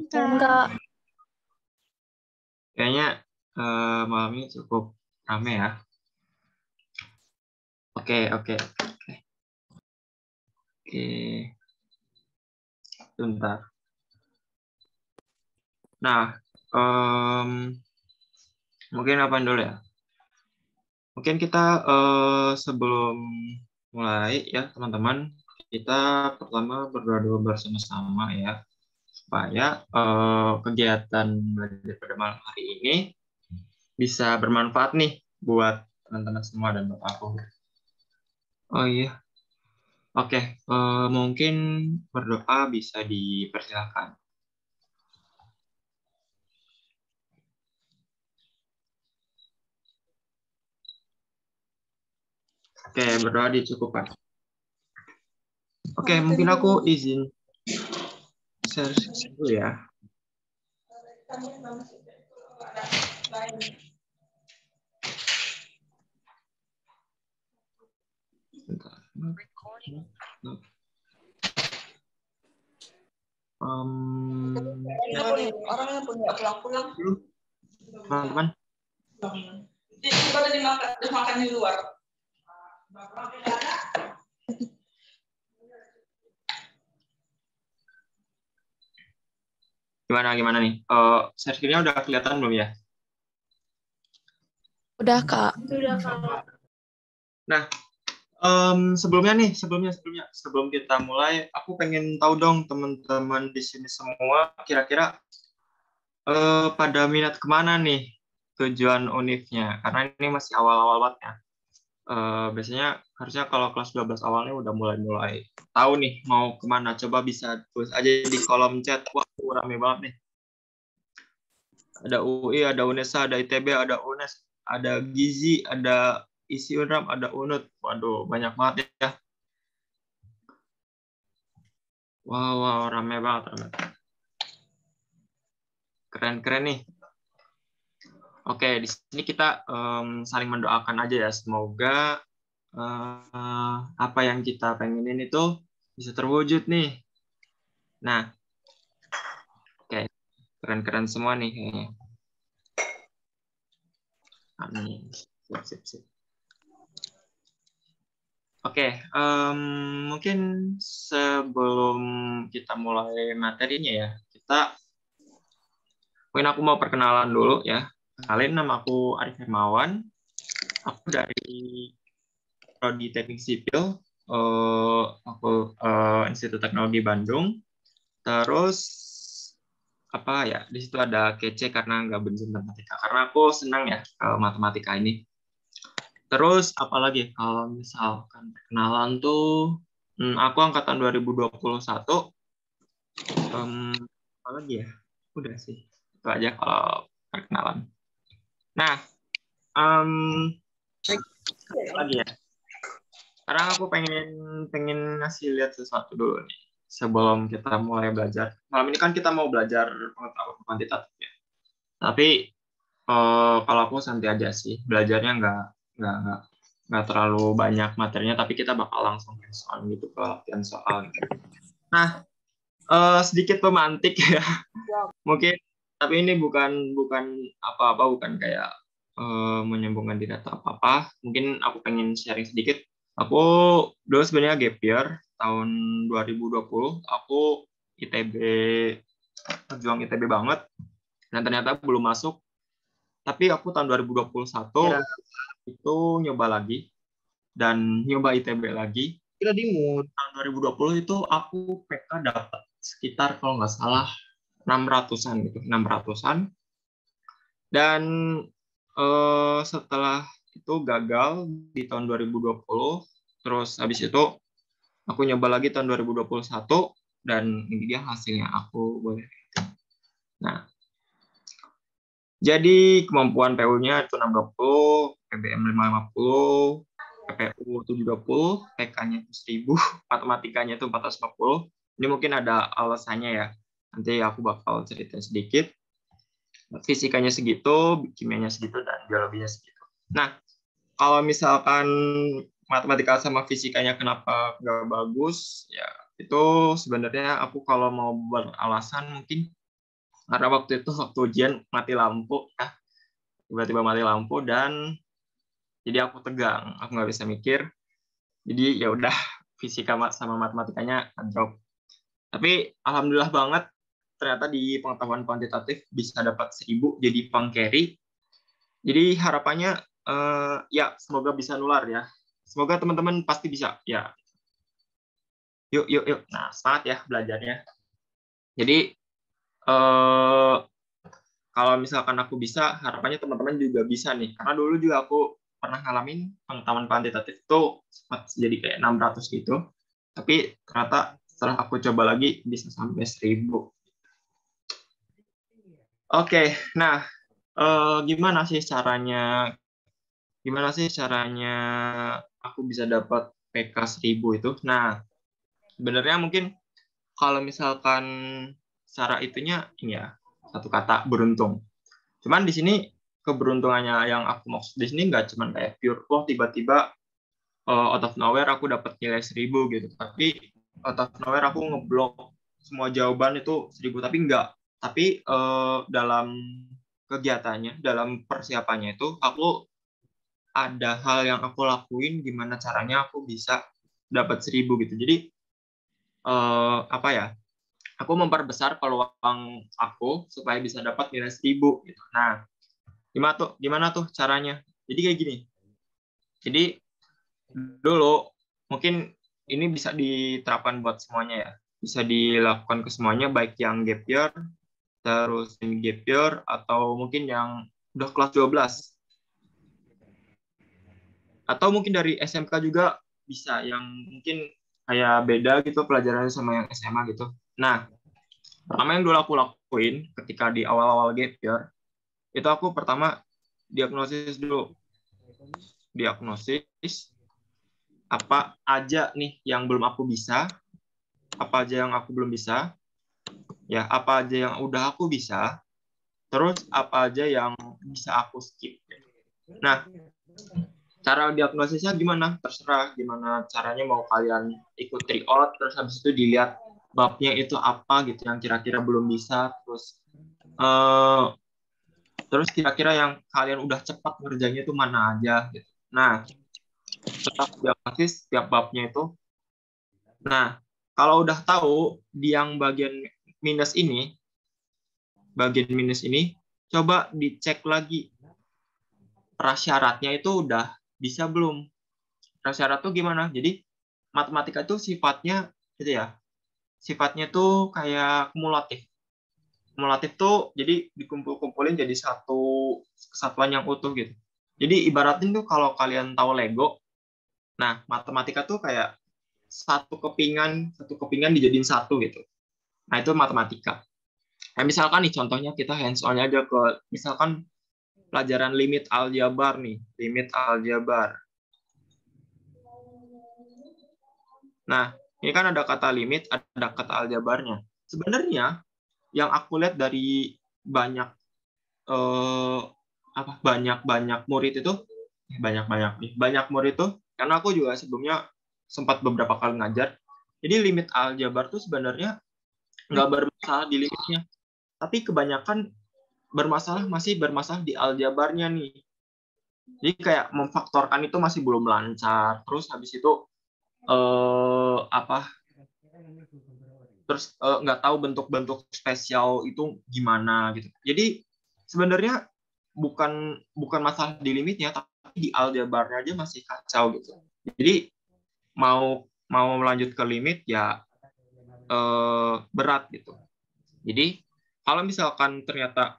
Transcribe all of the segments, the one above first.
Enggak. Kayaknya malam ini cukup ramai ya. Oke. Bentar. Nah, mungkin apa dulu ya? Mungkin kita sebelum mulai ya teman-teman, kita pertama berdoa dulu bersama-sama ya, supaya kegiatan belajar pada malam hari ini bisa bermanfaat nih buat teman-teman semua dan buat aku. Oh iya, oke, mungkin berdoa bisa dipersilakan. Oke, berdoa dicukupkan. Oke, mungkin aku izin share dulu ya. Bentar. Orang yang punya pulang-pulang. Teman-teman. Coba dimakan di luar. Gimana nih? Share screen-nya udah kelihatan belum ya? Udah, Kak. Nah, sebelum kita mulai, aku pengen tahu dong teman-teman di sini semua kira-kira pada minat kemana nih tujuan UNIF-nya? Karena ini masih awal-awal banget ya. Biasanya harusnya kalau kelas 12 awalnya udah mulai tahu nih mau kemana. Coba bisa tulis aja di kolom chat. Wah, rame banget nih. Ada UI, ada UNESA, ada ITB, ada UNES, ada Gizi, ada ISI UNRAM, ada UNUT. Waduh, banyak banget ya. Wow, rame banget. Keren nih. Oke, di sini kita saling mendoakan aja ya. Semoga apa yang kita pengenin itu bisa terwujud nih. Nah, oke, keren semua nih kayaknya. Amin. Sip. Oke, mungkin sebelum kita mulai materinya ya, mungkin aku mau perkenalan dulu ya. Kenalin, nama aku Arif Hermawan. Aku dari Prodi Teknik Sipil, aku Institut Teknologi Bandung. Terus apa ya? Di situ ada kece karena nggak benci matematika. Karena aku senang ya matematika ini. Terus apalagi kalau misalkan perkenalan tuh, aku angkatan 2021. Apalagi ya? Udah sih. Itu aja kalau perkenalan. Nah, lagi ya. Sekarang aku pengen ngasih lihat sesuatu dulu nih sebelum kita mulai belajar. Malam ini kan kita mau belajar pengetahuan kuantitatif ya. Tapi kalau aku santai aja sih, belajarnya nggak terlalu banyak materinya, tapi kita bakal langsung hands-on gitu ke latihan soal. Nah, sedikit pemantik ya, mungkin, tapi ini bukan apa-apa, bukan kayak menyambungkan diri atau apa-apa. Mungkin aku pengen sharing sedikit. Aku dulu sebenarnya gap year tahun 2020. Aku ITB, pejuang ITB banget, dan ternyata belum masuk. Tapi aku tahun 2021 itu nyoba lagi dan nyoba ITB lagi. Kira di mood. Tahun 2020 itu aku PK dapat sekitar kalau nggak salah 600-an gitu, 600-an. Dan setelah itu gagal di tahun 2020, terus habis itu aku nyoba lagi tahun 2021 dan ini dia hasilnya, aku boleh. Nah, jadi kemampuan PU-nya itu 620, PBM 550, PPU 720, TK-nya itu 1000, matematikanya itu 440. Ini mungkin ada alasannya ya. Nanti aku bakal cerita sedikit. Fisikanya segitu, kimianya segitu, dan biologinya segitu. Nah, kalau misalkan matematika sama fisikanya kenapa nggak bagus, ya itu sebenarnya aku kalau mau beralasan mungkin Karena waktu itu waktu ujian mati lampu, ya tiba-tiba mati lampu dan jadi aku tegang, aku nggak bisa mikir. Jadi ya udah fisika sama matematikanya drop. Tapi alhamdulillah banget ternyata di pengetahuan kuantitatif bisa dapat 1000 jadi pang carry. Jadi harapannya ya semoga bisa nular ya. Semoga teman-teman pasti bisa ya. Yuk yuk yuk. Nah, semangat ya belajarnya. Jadi kalau misalkan aku bisa, harapannya teman-teman juga bisa nih. Karena dulu juga aku pernah ngalamin pengetahuan kuantitatif itu sempat jadi kayak 600 gitu. Tapi ternyata setelah aku coba lagi bisa sampai 1000. Oke, nah gimana sih caranya aku bisa dapat PK 1000 itu? Nah, sebenarnya mungkin kalau misalkan cara itunya ini ya, satu kata beruntung. Cuman di sini keberuntungannya yang aku maksud di sini nggak cuman kayak pure tiba-tiba out of nowhere aku dapat nilai 1000 gitu. Tapi out of nowhere aku ngeblok semua jawaban itu 1000, tapi enggak. Tapi dalam kegiatannya, dalam persiapannya itu aku ada hal yang aku lakuin gimana caranya aku bisa dapat 1000 gitu. Jadi apa ya? Aku memperbesar peluang aku supaya bisa dapat nilai 1000 gitu. Nah, gimana tuh caranya? Jadi kayak gini. Jadi dulu mungkin ini bisa diterapkan buat semuanya ya. Bisa dilakukan ke semuanya baik yang gap year, terus semi gap year atau mungkin yang udah kelas 12. Atau mungkin dari SMK juga bisa yang mungkin kayak beda gitu pelajarannya sama yang SMA gitu. Nah, pertama yang dulu aku lakuin ketika di awal-awal gap year, itu aku pertama diagnosis dulu. Diagnosis apa aja nih yang belum aku bisa, apa aja yang aku belum bisa, ya apa aja yang udah aku bisa, terus apa aja yang bisa aku skip. Nah, cara diagnosisnya gimana? Terserah gimana caranya, mau kalian ikut tryout, terus habis itu dilihat babnya itu apa gitu yang kira-kira belum bisa, terus kira-kira yang kalian udah cepat ngerjainnya itu mana aja gitu. Nah, setelah diagnosis setiap babnya itu. Nah, kalau udah tahu di yang bagian minus ini, coba dicek lagi prasyaratnya itu udah bisa belum. Prasyarat tuh gimana? Jadi matematika itu sifatnya gitu ya. Sifatnya tuh kayak kumulatif. Kumulatif tuh jadi dikumpul-kumpulin jadi satu kesatuan yang utuh gitu. Jadi ibaratin tuh kalau kalian tahu Lego, nah matematika tuh kayak satu kepingan dijadiin satu gitu. Nah itu matematika. Nah, misalkan nih contohnya kita hands on aja ke misalkan pelajaran limit aljabar nih, limit aljabar. Nah, ini kan ada kata limit, ada kata aljabarnya. Sebenarnya yang aku lihat dari banyak banyak murid itu banyak murid itu, karena aku juga sebelumnya sempat beberapa kali ngajar. Jadi limit aljabar tuh sebenarnya nggak bermasalah di limitnya, tapi kebanyakan masih bermasalah di aljabarnya nih. Jadi kayak memfaktorkan itu masih belum lancar. Terus habis itu nggak tahu bentuk-bentuk spesial itu gimana gitu. Jadi sebenarnya bukan masalah di limitnya, tapi di aljabarnya aja masih kacau gitu. Jadi mau melanjut ke limit ya berat gitu. Jadi kalau misalkan ternyata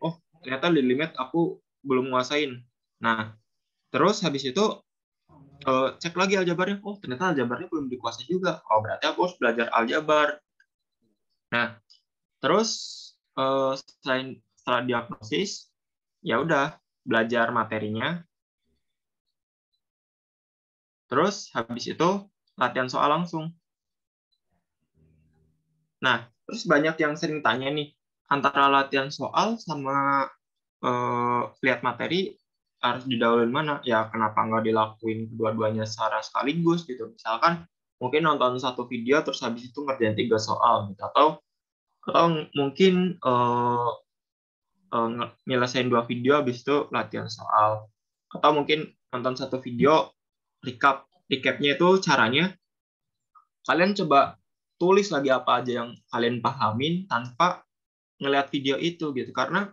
di limit aku belum nguasain. Nah, terus habis itu cek lagi aljabarnya. Oh, ternyata aljabarnya belum dikuasai juga. Oh, berarti aku harus belajar aljabar. Nah, terus setelah diagnosis, ya udah belajar materinya. Terus habis itu latihan soal langsung. Nah, terus banyak yang sering tanya nih, antara latihan soal sama lihat materi harus didahuluin mana? Ya kenapa nggak dilakuin kedua-duanya secara sekaligus gitu? Misalkan mungkin nonton satu video terus habis itu ngerjain 3 soal gitu, atau mungkin nyelesain 2 video, habis itu latihan soal. Atau mungkin nonton satu video, recapnya itu caranya kalian coba tulis lagi apa aja yang kalian pahamin tanpa ngelihat video itu gitu. Karena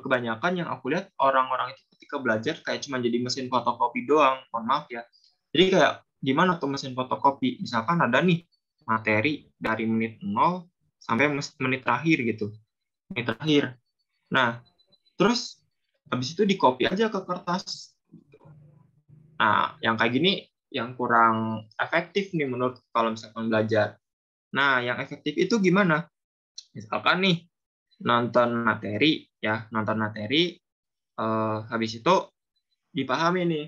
kebanyakan yang aku lihat orang-orang itu ketika belajar kayak cuma jadi mesin fotokopi doang. Mohon maaf ya. Jadi kayak gimana tuh mesin fotokopi? Misalkan ada nih materi dari menit 0 sampai menit terakhir gitu. Menit terakhir. Nah, terus habis itu di copy aja ke kertas. Nah, yang kayak gini yang kurang efektif nih menurut kalau misalkan belajar. Nah, yang efektif itu gimana? Misalkan nih nonton materi ya, nonton materi habis itu dipahami nih.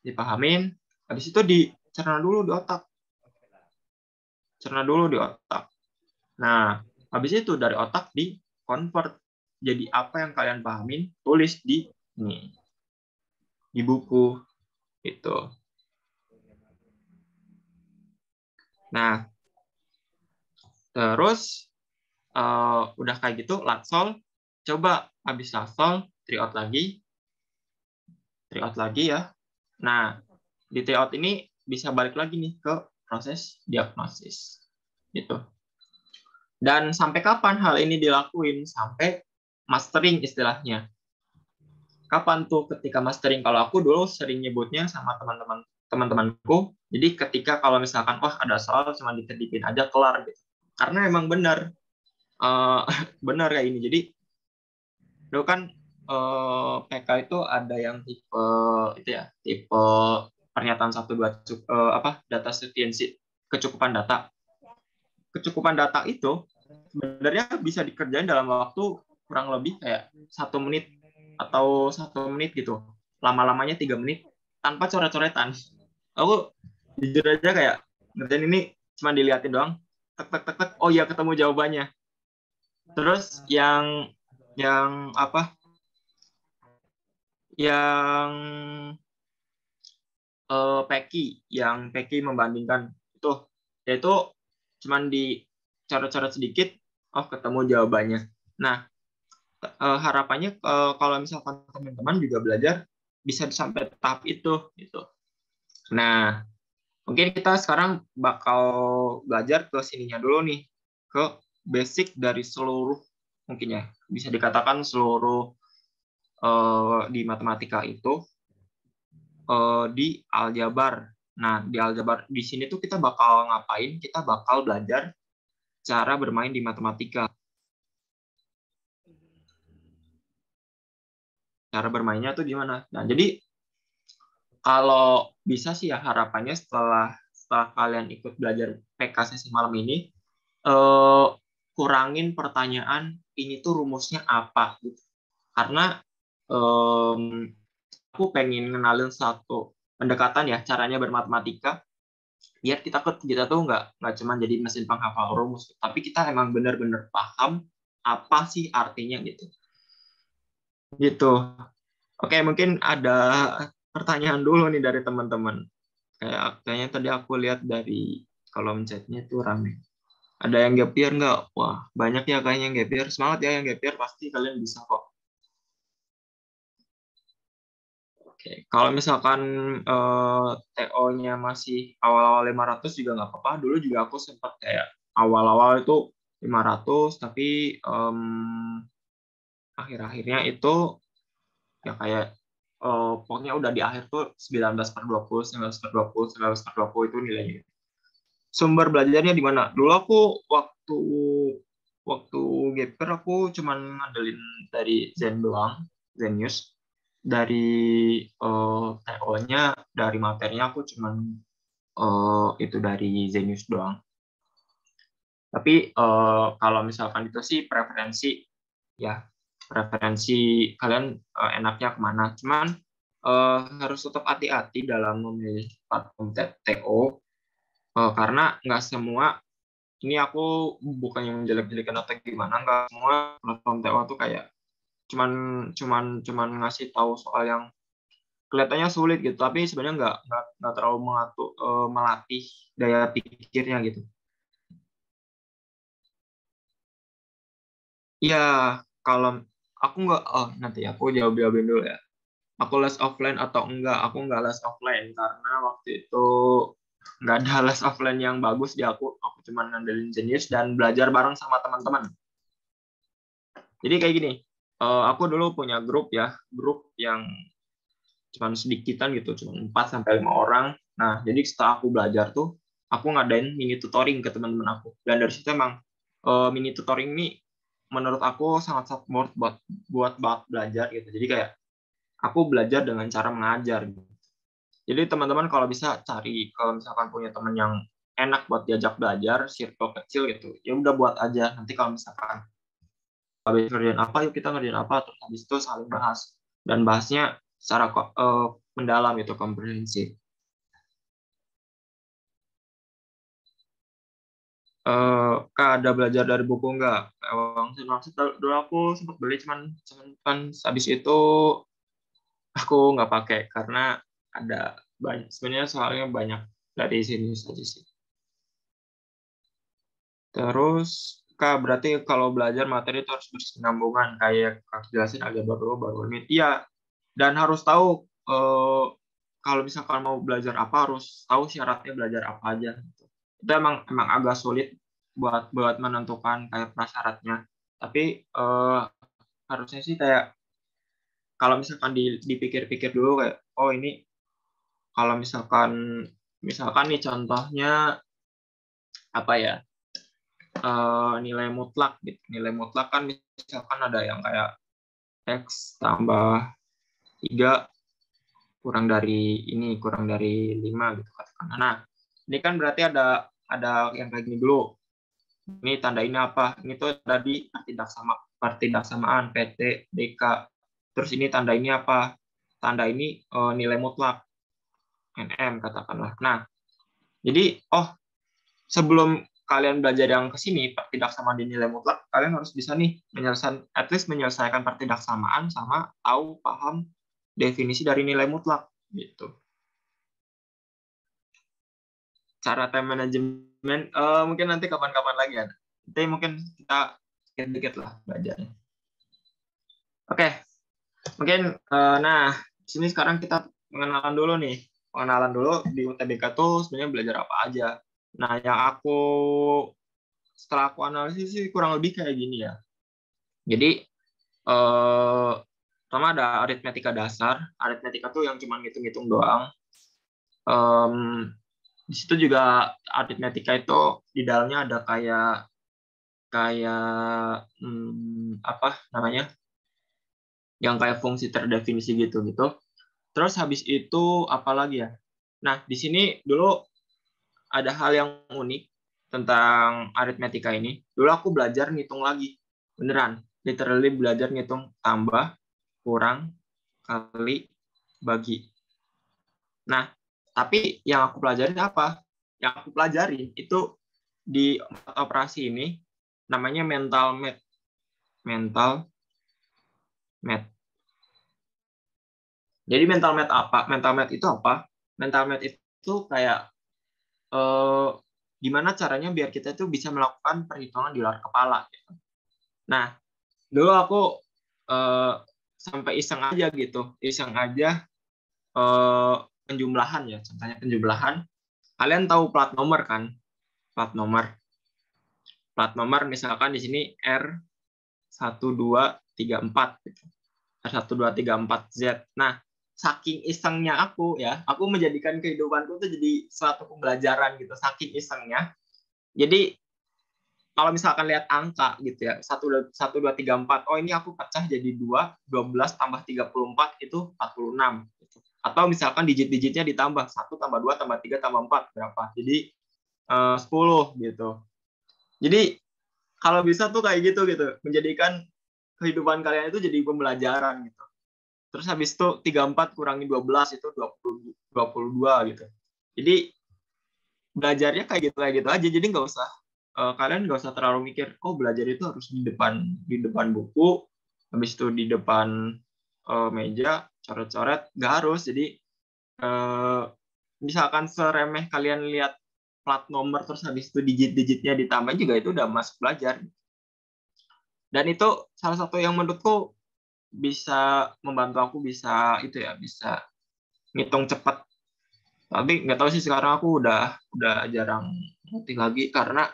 Dipahamin, habis itu dicerna dulu di otak. Cerna dulu di otak. Nah, habis itu dari otak di convert jadi apa yang kalian pahamin, tulis di ini di buku itu. Nah, terus udah kayak gitu, latsol, coba habis latsol, tryout lagi ya. Nah, di tryout ini bisa balik lagi nih ke proses diagnosis, gitu. Dan sampai kapan hal ini dilakuin? Sampai mastering istilahnya. Kapan tuh ketika mastering? Kalau aku dulu sering nyebutnya sama teman-temanku. Jadi ketika kalau misalkan wah ada soal cuma dititipin aja kelar gitu. Karena emang benar benar kayak ini. Jadi dulu kan PK itu ada yang tipe itu ya, tipe pernyataan 1 2 data sufficiency, kecukupan data. Kecukupan data itu sebenarnya bisa dikerjain dalam waktu kurang lebih kayak 1 menit atau 1 menit gitu. Lama-lamanya 3 menit tanpa coret-coretan. Aku jujur aja kayak ngerjain ini cuma diliatin doang. Tek tek tek tek. Oh iya ketemu jawabannya. Terus yang apa? Yang yang Peki membandingkan itu, yaitu cuman dicoret-coret sedikit, oh ketemu jawabannya. Nah, harapannya kalau misalkan teman-teman juga belajar bisa sampai tahap itu gitu. Nah, mungkin kita sekarang bakal belajar ke sininya dulu nih, ke basic dari seluruh, mungkin ya bisa dikatakan seluruh di matematika itu di aljabar. Nah, di aljabar di sini tuh kita bakal ngapain? Kita bakal belajar cara bermain di matematika. Cara bermainnya tuh gimana? Nah, jadi kalau bisa sih ya harapannya setelah kalian ikut belajar PK sesi malam ini, kurangin pertanyaan ini tuh rumusnya apa gitu. Karena aku pengen ngenalin satu pendekatan ya caranya bermatematika biar kita tuh nggak cuma jadi mesin penghafal rumus, tapi kita emang benar-benar paham apa sih artinya gitu. Gitu. Oke, mungkin ada pertanyaan dulu nih dari teman-teman. Kayaknya tadi aku lihat dari kolom chatnya tuh rame. Ada yang gap year nggak? Wah, banyak ya kayaknya yang gap year. Semangat ya yang gap year, pasti kalian bisa kok. Oke, kalau misalkan TO-nya masih awal-awal 500 juga nggak apa-apa. Dulu juga aku sempat kayak awal-awal itu 500, tapi akhir-akhirnya itu ya kayak pokoknya udah di akhir tuh 19/20, 19/20, 19/20 itu nilainya. Sumber belajarnya di mana? Dulu aku waktu gap year aku cuman ngandelin dari Zen doang, Zenius. Dari TO-nya, dari materinya aku cuman itu dari Zenius doang. Tapi kalau misalkan itu sih preferensi ya, preferensi kalian enaknya kemana. Cuman harus tetap hati-hati dalam memilih platform TO karena nggak semua, ini aku bukan yang menjelek-jelekan atau gimana, nggak semua platform TO tuh kayak cuman cuman ngasih tahu soal yang kelihatannya sulit gitu, tapi sebenarnya nggak terlalu melatih daya pikirnya gitu. Ya, kalau aku nggak, nanti aku jawabin dulu ya. Aku les offline atau enggak? Aku nggak les offline karena waktu itu nggak ada les offline yang bagus di aku. Aku cuma ngandelin jenius dan belajar bareng sama teman-teman. Jadi kayak gini, aku dulu punya grup yang cuma sedikitan gitu, cuma 4 sampai 5 orang. Nah, jadi setelah aku belajar tuh, aku ngadain mini tutoring ke teman-teman aku. Dan dari situ emang mini tutoring ini menurut aku sangat support buat belajar gitu. Jadi kayak aku belajar dengan cara mengajar gitu. Jadi teman-teman kalau bisa cari, kalau misalkan punya teman yang enak buat diajak belajar, circle kecil gitu, ya udah buat aja. Nanti kalau misalkan habis ngerjain apa, yuk kita ngerjain apa, terus habis itu saling bahas. Dan bahasnya secara mendalam itu, komprehensif. Kak, ada belajar dari buku nggak? Wangsit dulu aku sempat beli, cuman kan habis itu aku nggak pakai karena ada banyak, sebenarnya soalnya banyak dari sini saja sih. Terus Kak, berarti kalau belajar materi itu harus berkesinambungan, kayak Kak jelasin aljabar dulu baru ini. Iya, dan harus tahu kalau misalkan mau belajar apa, harus tahu syaratnya belajar apa aja. Itu emang agak sulit buat menentukan kayak prasyaratnya. Tapi harusnya sih kayak kalau misalkan dipikir-pikir dulu kayak, oh ini kalau misalkan nih contohnya apa ya, nilai mutlak gitu. Nilai mutlak kan misalkan ada yang kayak X tambah 3 kurang dari 5 gitu katakan. Nah, ini kan berarti ada yang kayak gini dulu. Ini tanda ini apa? Ini tuh tadi partidaksamaan PT, DK. Terus ini tanda ini apa? Tanda ini nilai mutlak NM katakanlah. Nah, jadi sebelum kalian belajar yang ke sini partidaksamaan di nilai mutlak, kalian harus bisa nih menyelesaikan partidaksamaan sama tahu paham definisi dari nilai mutlak gitu. Cara time management mungkin nanti kapan-kapan lagi ya. Nanti mungkin kita sedikit lah belajarnya. Oke, mungkin nah di sini sekarang kita pengenalan dulu nih. Pengenalan dulu di UTBK tuh sebenarnya belajar apa aja. Nah, yang setelah aku analisis sih kurang lebih kayak gini ya. Jadi pertama ada aritmetika dasar. Aritmetika tuh yang cuma ngitung-ngitung doang. Di situ juga aritmetika itu di dalamnya ada kayak apa namanya, yang kayak fungsi terdefinisi gitu. Terus habis itu apa lagi ya? Nah, di sini dulu ada hal yang unik tentang aritmetika ini. Dulu aku belajar ngitung lagi, beneran, literally belajar ngitung tambah, kurang, kali, bagi. Nah, tapi yang aku pelajari apa? Yang aku pelajari itu di operasi ini namanya mental math. Mental math. Jadi mental math apa? Mental math itu apa? Mental math itu kayak gimana caranya biar kita itu bisa melakukan perhitungan di luar kepala. Gitu. Nah, dulu aku sampai iseng aja gitu, penjumlahan ya, contohnya penjumlahan. Kalian tahu plat nomor kan? Plat nomor misalkan di sini R1234 gitu. R1234Z. Nah, saking isengnya aku menjadikan kehidupanku tuh jadi suatu pembelajaran gitu, saking isengnya. Jadi kalau misalkan lihat angka gitu ya, 1234, oh ini aku pecah jadi 12 tambah 34 itu 46 gitu. Atau misalkan digit-digitnya ditambah 1 tambah 2 tambah 3 tambah 4 berapa? Jadi 10 gitu. Jadi kalau bisa tuh kayak gitu, menjadikan kehidupan kalian itu jadi pembelajaran gitu. Terus habis itu 34 kurangi 12 itu 22 gitu. Jadi belajarnya kayak gitu aja. Jadi kalian nggak usah terlalu mikir, belajar itu harus di depan buku, habis itu di depan meja coret-coret, nggak harus. Jadi misalkan seremeh kalian lihat plat nomor terus habis itu digit-digitnya ditambah juga itu udah masuk belajar. Dan itu salah satu yang menurutku bisa membantu aku bisa itu ya, bisa ngitung cepat. Tapi nggak tahu sih sekarang aku udah jarang ngerti lagi karena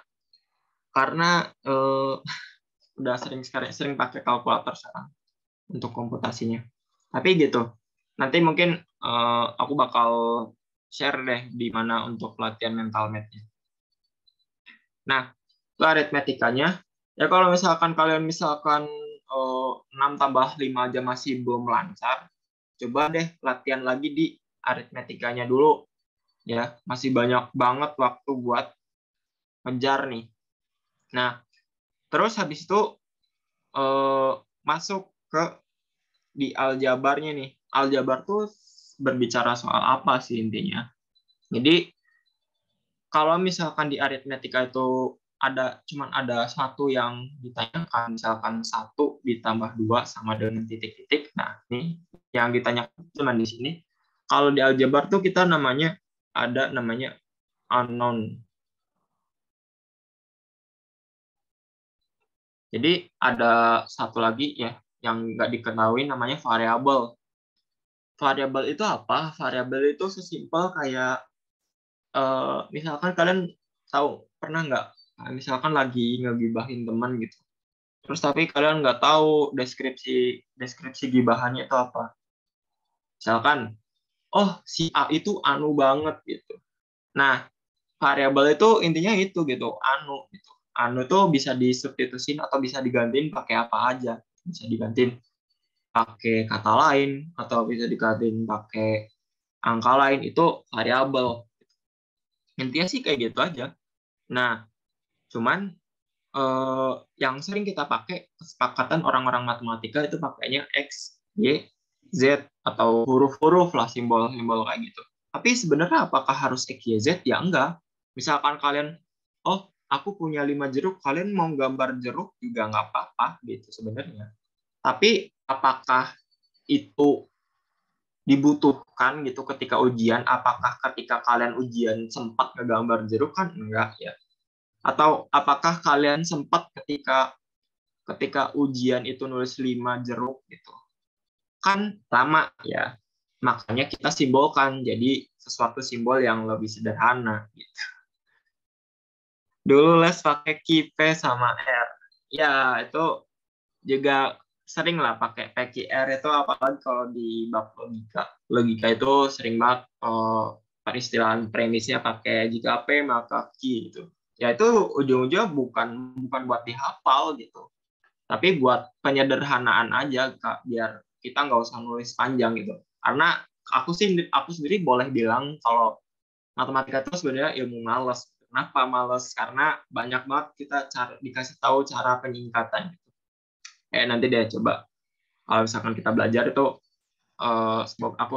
udah sering pakai kalkulator sekarang untuk komputasinya. Tapi gitu. Nanti mungkin aku bakal share deh di mana untuk latihan mental math-nya. Nah, itu aritmetikanya. Ya kalau misalkan kalian 6 tambah 5 aja masih belum lancar, coba deh latihan lagi di aritmetikanya dulu. Ya, masih banyak banget waktu buat ngejar nih. Nah, terus habis itu masuk ke di aljabarnya nih. Aljabar tuh berbicara soal apa sih intinya? Jadi kalau misalkan di aritmetika itu cuman ada satu yang ditanyakan, misalkan 1 ditambah 2 sama dengan titik-titik. Nah, ini yang ditanyakan cuma di sini. Kalau di aljabar tuh kita ada namanya unknown. Jadi ada satu lagi ya yang nggak diketahui namanya variabel. Variabel itu apa? Variabel itu sesimpel kayak misalkan kalian pernah nggak misalkan lagi ngegibahin teman gitu. Terus tapi kalian nggak tahu deskripsi gibahannya itu apa. Misalkan, oh si A itu anu banget gitu. Nah, variabel itu intinya itu gitu, anu gitu. Anu tuh bisa disubstitusin atau bisa digantiin pakai apa aja. Bisa digantiin pakai kata lain atau bisa digantiin pakai angka lain, itu variabel. Intinya sih kayak gitu aja. Nah, cuman yang sering kita pakai kesepakatan orang-orang matematika itu pakainya X, Y, Z atau huruf-huruf lah, simbol-simbol kayak gitu. Tapi sebenarnya apakah harus X, Y, Z? Ya enggak. Misalkan kalian, oh aku punya 5 jeruk, kalian mau gambar jeruk juga nggak apa-apa gitu sebenarnya. Tapi apakah itu dibutuhkan gitu ketika ujian? Apakah ketika kalian ujian sempat ngegambar jeruk? Kan enggak ya. Atau apakah kalian sempat ketika ujian itu nulis 5 jeruk gitu? Kan lama ya. Makanya kita simbolkan jadi sesuatu simbol yang lebih sederhana gitu. Dulu les pakai kipe sama R. Ya, itu juga sering lah pakai PQR itu, apalagi kalau di bab logika. Logika itu sering banget peristilaan premisnya pakai jika P maka Q gitu. Ya itu ujung-ujungnya bukan buat dihafal gitu. Tapi buat penyederhanaan aja Kak, biar kita nggak usah nulis panjang gitu. Karena aku sendiri boleh bilang kalau matematika itu sebenarnya ilmu malas. Kenapa malas? Karena banyak banget kita dikasih tahu cara penyingkatan. Nanti deh coba kalau misalkan kita belajar itu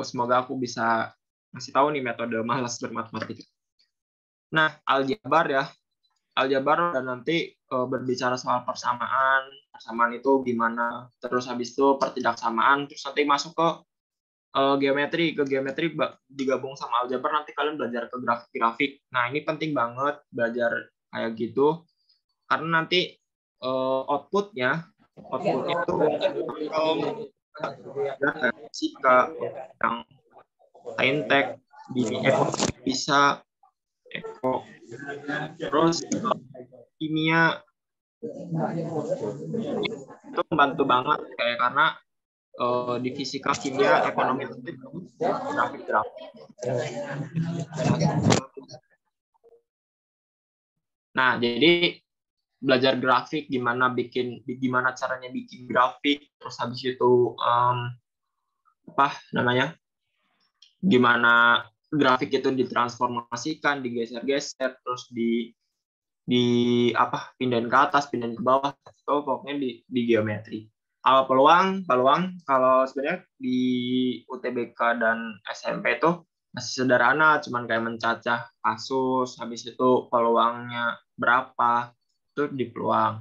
semoga aku bisa ngasih tahu nih metode malas bermatematika. Nah, aljabar dan nanti berbicara soal persamaan itu gimana, terus habis itu pertidaksamaan, terus nanti masuk ke geometri digabung sama aljabar, nanti kalian belajar ke grafik-grafik. Nah, ini penting banget belajar kayak gitu karena nanti outputnya itu fisika yang saintek di eko bisa eko, terus kimia itu membantu banget kayak karena di fisika kimia ekonomi itu grafik. Nah, jadi belajar grafik gimana caranya bikin grafik, terus habis itu gimana grafik itu ditransformasikan, digeser-geser, terus pindahin ke atas, pindahin ke bawah, itu pokoknya di geometri. Kalau peluang kalau sebenarnya di UTBK dan SMP itu masih sederhana, cuman kayak mencacah kasus, habis itu peluangnya berapa, itu di peluang.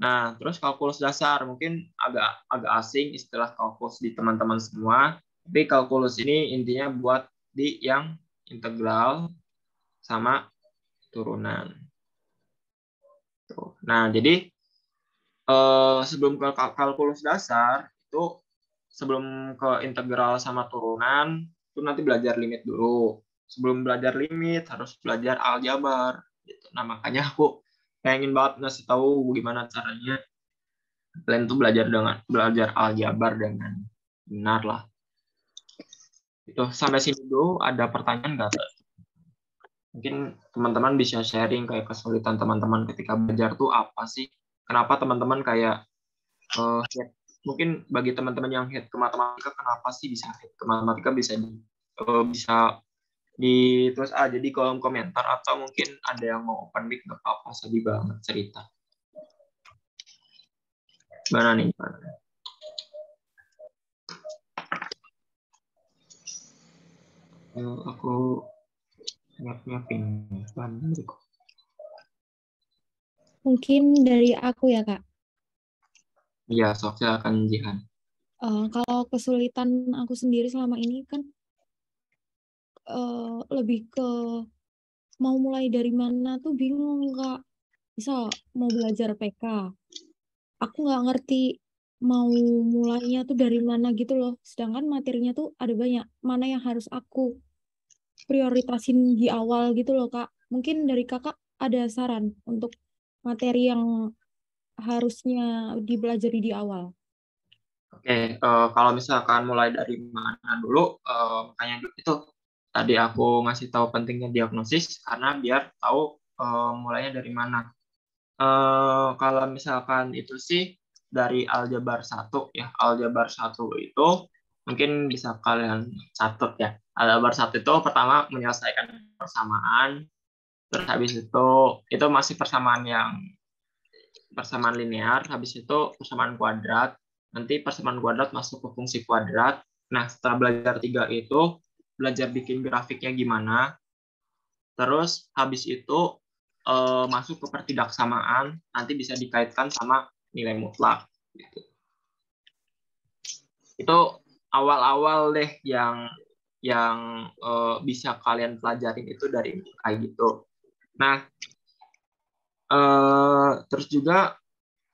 Nah, terus kalkulus dasar mungkin agak asing istilah kalkulus di teman-teman semua, tapi kalkulus ini intinya buat di yang integral sama turunan. Tuh. Nah, jadi sebelum ke kalkulus dasar itu sebelum ke integral sama turunan itu nanti belajar limit dulu. Sebelum belajar limit harus belajar aljabar gitu. Nah, makanya aku pengen banget ngasih tahu gimana caranya kalian tuh belajar aljabar dengan benar lah. Itu sampai sini dulu, ada pertanyaan nggak? Mungkin teman-teman bisa sharing kayak kesulitan teman-teman ketika belajar tuh apa sih? Kenapa teman-teman kayak hate? Mungkin bagi teman-teman yang hate ke matematika, kenapa sih bisa hate ke matematika, bisa ditulis aja di kolom komentar, atau mungkin ada yang mau open mic, nggak apa-apa, sedih banget cerita. Gimana nih? Aku nyiapin bahan dulu. Mungkin dari aku ya, Kak. Iya, sok silakan Jihan. Kalau kesulitan aku sendiri selama ini kan lebih ke mau mulai dari mana tuh bingung, Kak. Misal mau belajar PK, aku nggak ngerti mau mulainya tuh dari mana gitu loh. Sedangkan materinya tuh ada banyak. Mana yang harus aku prioritasin di awal gitu loh, Kak. Mungkin dari Kakak ada saran untuk materi yang harusnya dipelajari di awal. Oke, kalau misalkan mulai dari mana dulu, makanya itu tadi aku ngasih tahu pentingnya diagnosis karena biar tahu mulainya dari mana. Kalau misalkan itu sih dari aljabar 1 ya. Aljabar 1 itu mungkin bisa kalian catat ya. Aljabar 1 itu pertama menyelesaikan persamaan, terus habis itu masih persamaan linear, habis itu persamaan kuadrat, nanti persamaan kuadrat masuk ke fungsi kuadrat. Nah, setelah belajar 3 itu, belajar bikin grafiknya gimana, terus habis itu masuk ke pertidaksamaan, nanti bisa dikaitkan sama nilai mutlak. Gitu. Itu awal-awal deh yang bisa kalian pelajarin itu dari kayak gitu. Nah, terus juga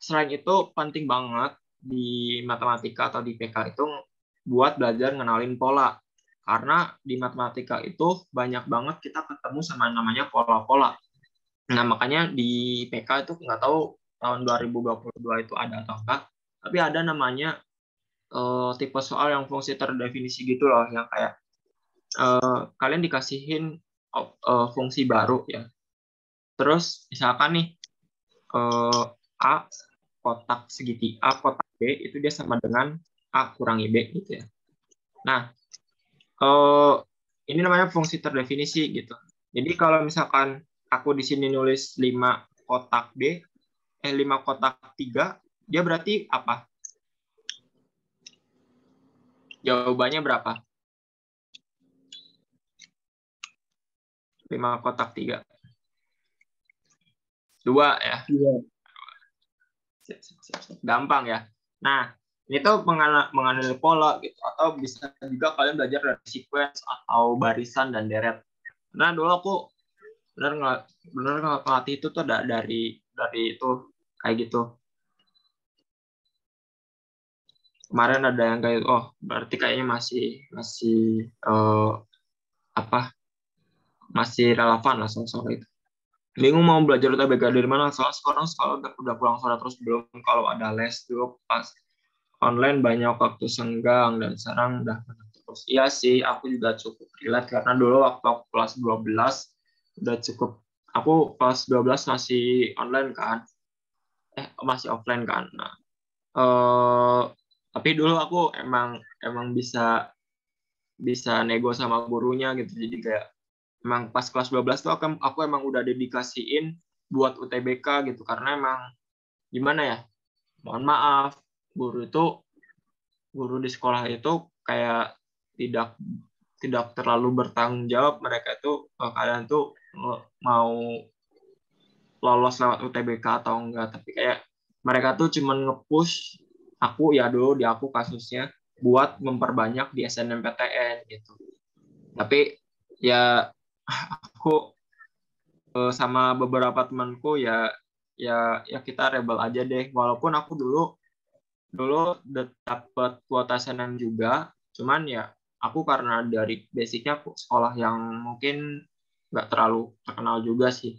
selain itu penting banget di matematika atau di PK itu buat belajar ngenalin pola. Karena di matematika itu banyak banget kita ketemu sama namanya pola-pola. Nah, makanya di PK itu nggak tahu tahun 2022 itu ada atau enggak, tapi ada namanya tipe soal yang fungsi terdefinisi gitu loh, yang kayak kalian dikasihin fungsi baru ya. Terus misalkan nih A kotak segitiga, A kotak B itu dia sama dengan A kurangi B gitu ya. Nah, ini namanya fungsi terdefinisi gitu. Jadi kalau misalkan aku di sini nulis 5 kotak B, 5 kotak 3, dia berarti apa? Jawabannya berapa? 5 kotak 3. 2 ya. Gampang ya. Nah, ini tuh mengenali pola gitu, atau bisa juga kalian belajar dari sequence atau barisan dan deret. Nah, dulu aku benar ngelatih itu tuh dari itu kayak gitu. Kemarin ada yang kayak berarti kayaknya masih masih relevan lah soal itu. Bingung mau belajar UTBK dari mana, soal sekarang udah pulang sekolah terus belum, kalau ada les dulu pas online banyak waktu senggang, dan sekarang udah terus. Iya sih, aku juga cukup relate karena dulu waktu aku kelas 12 udah cukup, aku kelas 12 masih online kan, masih offline kan. Nah, tapi dulu aku emang bisa nego sama gurunya gitu, jadi kayak emang pas kelas 12 tuh aku emang udah dedikasiin buat UTBK gitu, karena emang gimana ya, mohon maaf, guru di sekolah itu kayak tidak terlalu bertanggung jawab. Mereka tuh kalian tuh mau lolos lewat UTBK atau enggak, tapi kayak mereka tuh cuman nge-push aku ya, dulu di aku kasusnya buat memperbanyak di SNMPTN gitu. Tapi ya aku sama beberapa temanku ya kita rebel aja deh, walaupun aku dulu dulu dapat kuota SNM juga, cuman ya aku karena dari basicnya sekolah yang mungkin nggak terlalu terkenal juga sih.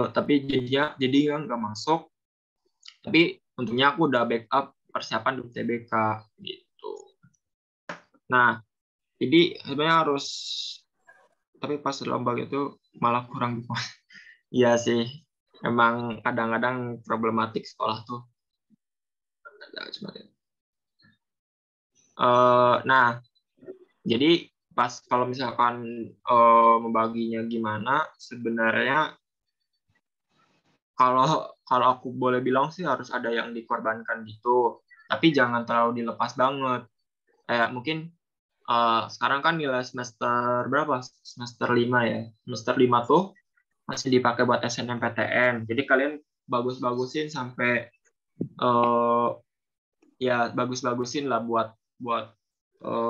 Tapi jadi nggak masuk. Tapi untungnya aku udah backup persiapan di UTBK gitu. Nah, jadi sebenarnya harus, tapi pas lomba itu malah kurang. Iya sih, emang kadang-kadang problematik sekolah tuh. Nah, jadi pas kalau misalkan membaginya gimana, sebenarnya kalau aku boleh bilang sih harus ada yang dikorbankan gitu, tapi jangan terlalu dilepas banget. Kayak mungkin sekarang kan nilai semester berapa? Semester 5 ya. Semester 5 tuh masih dipakai buat SNMPTN. Jadi kalian bagus-bagusin sampai ya bagus-bagusin lah buat buat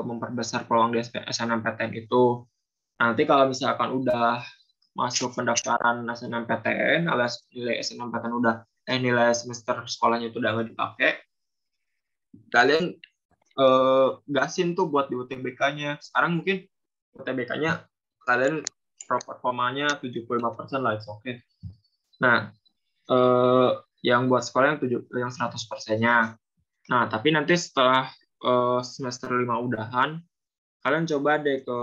memperbesar peluang di SNMPTN itu. Nanti kalau misalkan udah masuk pendaftaran SNMPTN, alias nilai SNMPTN udah nilai semester sekolahnya itu udah nggak dipakai, kalian gasin tuh buat di UTBK-nya. Sekarang mungkin UTBK-nya kalian performanya 75% lah, oke. Okay. Nah, yang buat sekolah yang 100%-nya. Nah, tapi nanti setelah semester 5 udahan, kalian coba deh ke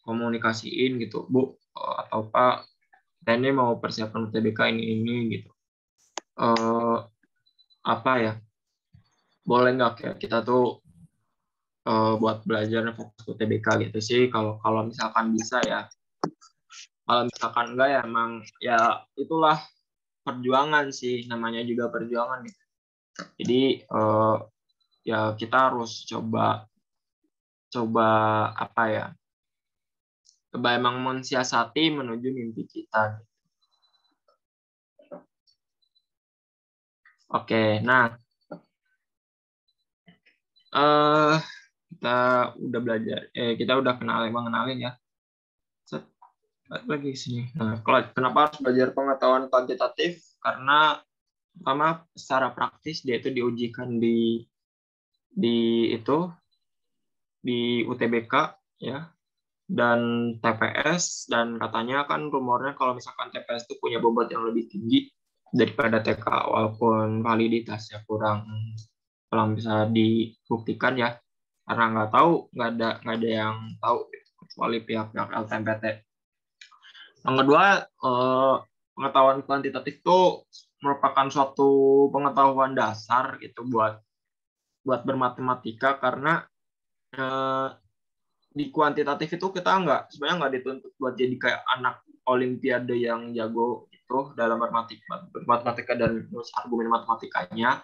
komunikasiin gitu, Bu atau Pak, saya ini mau persiapan UTBK ini gitu. Apa ya? Boleh nggak kayak kita tuh buat belajar fokus UTBK gitu sih, kalau misalkan bisa ya. Kalau misalkan enggak ya emang ya itulah perjuangan sih, namanya juga perjuangan gitu. Jadi ya kita harus coba apa ya, coba emang mensiasati menuju mimpi kita. Oke, nah kita udah belajar, kita udah mengenalin ya. Lagi sini. Nah, kenapa harus belajar pengetahuan kuantitatif? Karena pertama secara praktis dia itu diujikan di UTBK ya, dan TPS, dan katanya kan rumornya kalau misalkan TPS itu punya bobot yang lebih tinggi daripada TK, walaupun validitasnya kurang bisa dibuktikan ya, karena nggak ada yang tahu kecuali pihak-pihak LTMPT. Yang kedua, pengetahuan kuantitatif itu merupakan suatu pengetahuan dasar gitu buat bermatematika, karena di kuantitatif itu kita sebenarnya nggak dituntut buat jadi kayak anak olimpiade yang jago gitu dalam matematika dan argumen matematikanya,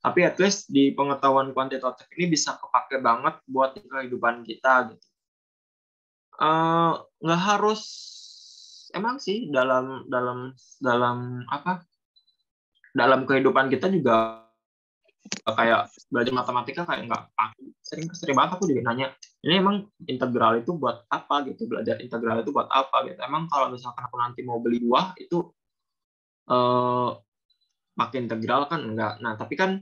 tapi at least di pengetahuan kuantitatif ini bisa kepake banget buat kehidupan kita gitu. Nggak harus, emang sih dalam kehidupan kita juga kayak belajar matematika kayak nggak, sering banget aku juga nanya, ini emang integral itu buat apa gitu, belajar integral itu buat apa gitu. Emang kalau misalkan aku nanti mau beli buah itu pakai integral kan enggak. Nah tapi kan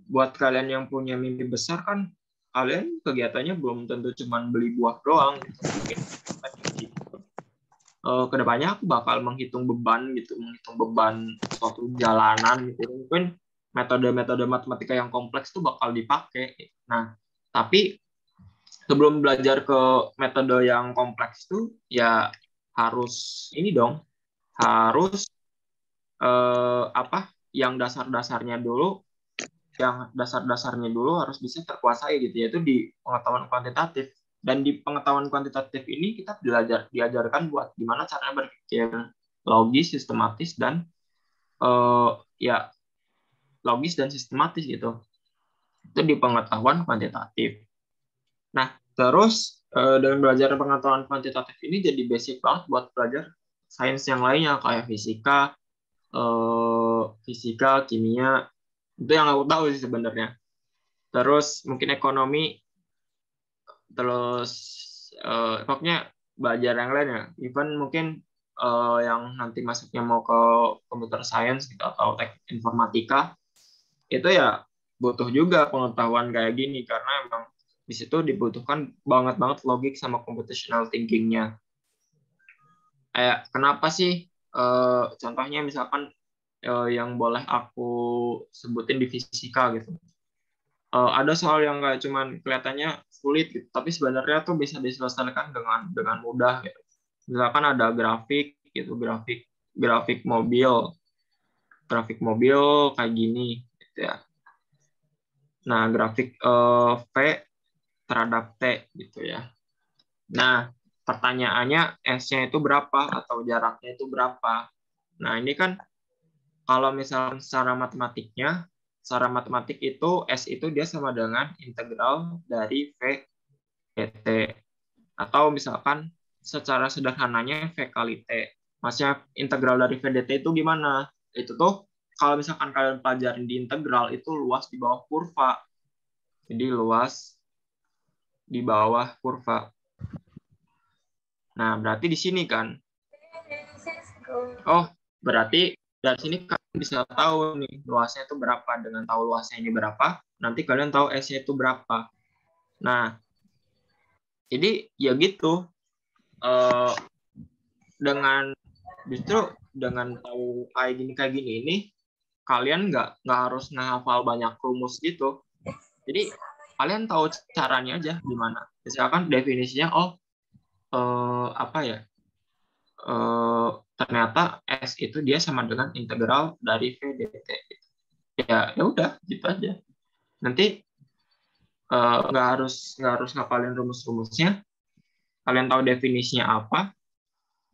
buat kalian yang punya mimpi besar kan, kalian kegiatannya belum tentu cuma beli buah doang gitu. Mungkin kedepannya aku bakal menghitung beban suatu jalanan gitu. Mungkin metode-metode matematika yang kompleks itu bakal dipakai. Nah, tapi sebelum belajar ke metode yang kompleks itu ya harus yang dasar-dasarnya dulu harus bisa terkuasai gitu, yaitu di pengetahuan kuantitatif. Dan di pengetahuan kuantitatif ini kita diajarkan buat gimana caranya berpikir logis, sistematis, dan sistematis gitu. Itu di pengetahuan kuantitatif. Nah, terus dengan belajar pengetahuan kuantitatif ini jadi basic banget buat belajar sains yang lainnya kayak fisika, kimia. Itu yang aku tahu sih sebenarnya. Terus mungkin ekonomi, terus pokoknya belajar yang lain ya. Even mungkin yang nanti masuknya mau ke computer science gitu atau teknik informatika, itu ya butuh juga pengetahuan kayak gini karena emang di situ dibutuhkan banget logik sama computational thinking-nya. Kayak kenapa sih contohnya misalkan yang boleh aku sebutin di fisika gitu. Ada soal yang nggak cuman kelihatannya sulit gitu, tapi sebenarnya tuh bisa diselesaikan dengan mudah gitu. Misalkan ada grafik gitu, grafik mobil kayak gini gitu ya. Nah, grafik V terhadap T gitu ya. Nah, pertanyaannya S-nya itu berapa atau jaraknya itu berapa. Nah, ini kan kalau misalnya secara matematik itu S itu dia sama dengan integral dari V dt. Atau misalkan secara sederhananya V kali T. Maksudnya integral dari V dt itu gimana? Itu tuh kalau misalkan kalian pelajarin di integral itu luas di bawah kurva. Jadi luas di bawah kurva. Nah, berarti di sini kan. Oh, berarti dari sini kalian bisa tahu nih luasnya itu berapa. Dengan tahu luasnya ini berapa, nanti kalian tahu S-nya itu berapa. Nah, jadi ya gitu. Justru dengan tahu kayak gini ini, kalian nggak harus ngehafal banyak rumus gitu. Jadi kalian tahu caranya aja gimana. Misalkan definisinya, ternyata S itu dia sama dengan integral dari V dt. Ya udah gitu aja. Nanti nggak harus ngapalin rumus-rumusnya. Kalian tahu definisinya apa,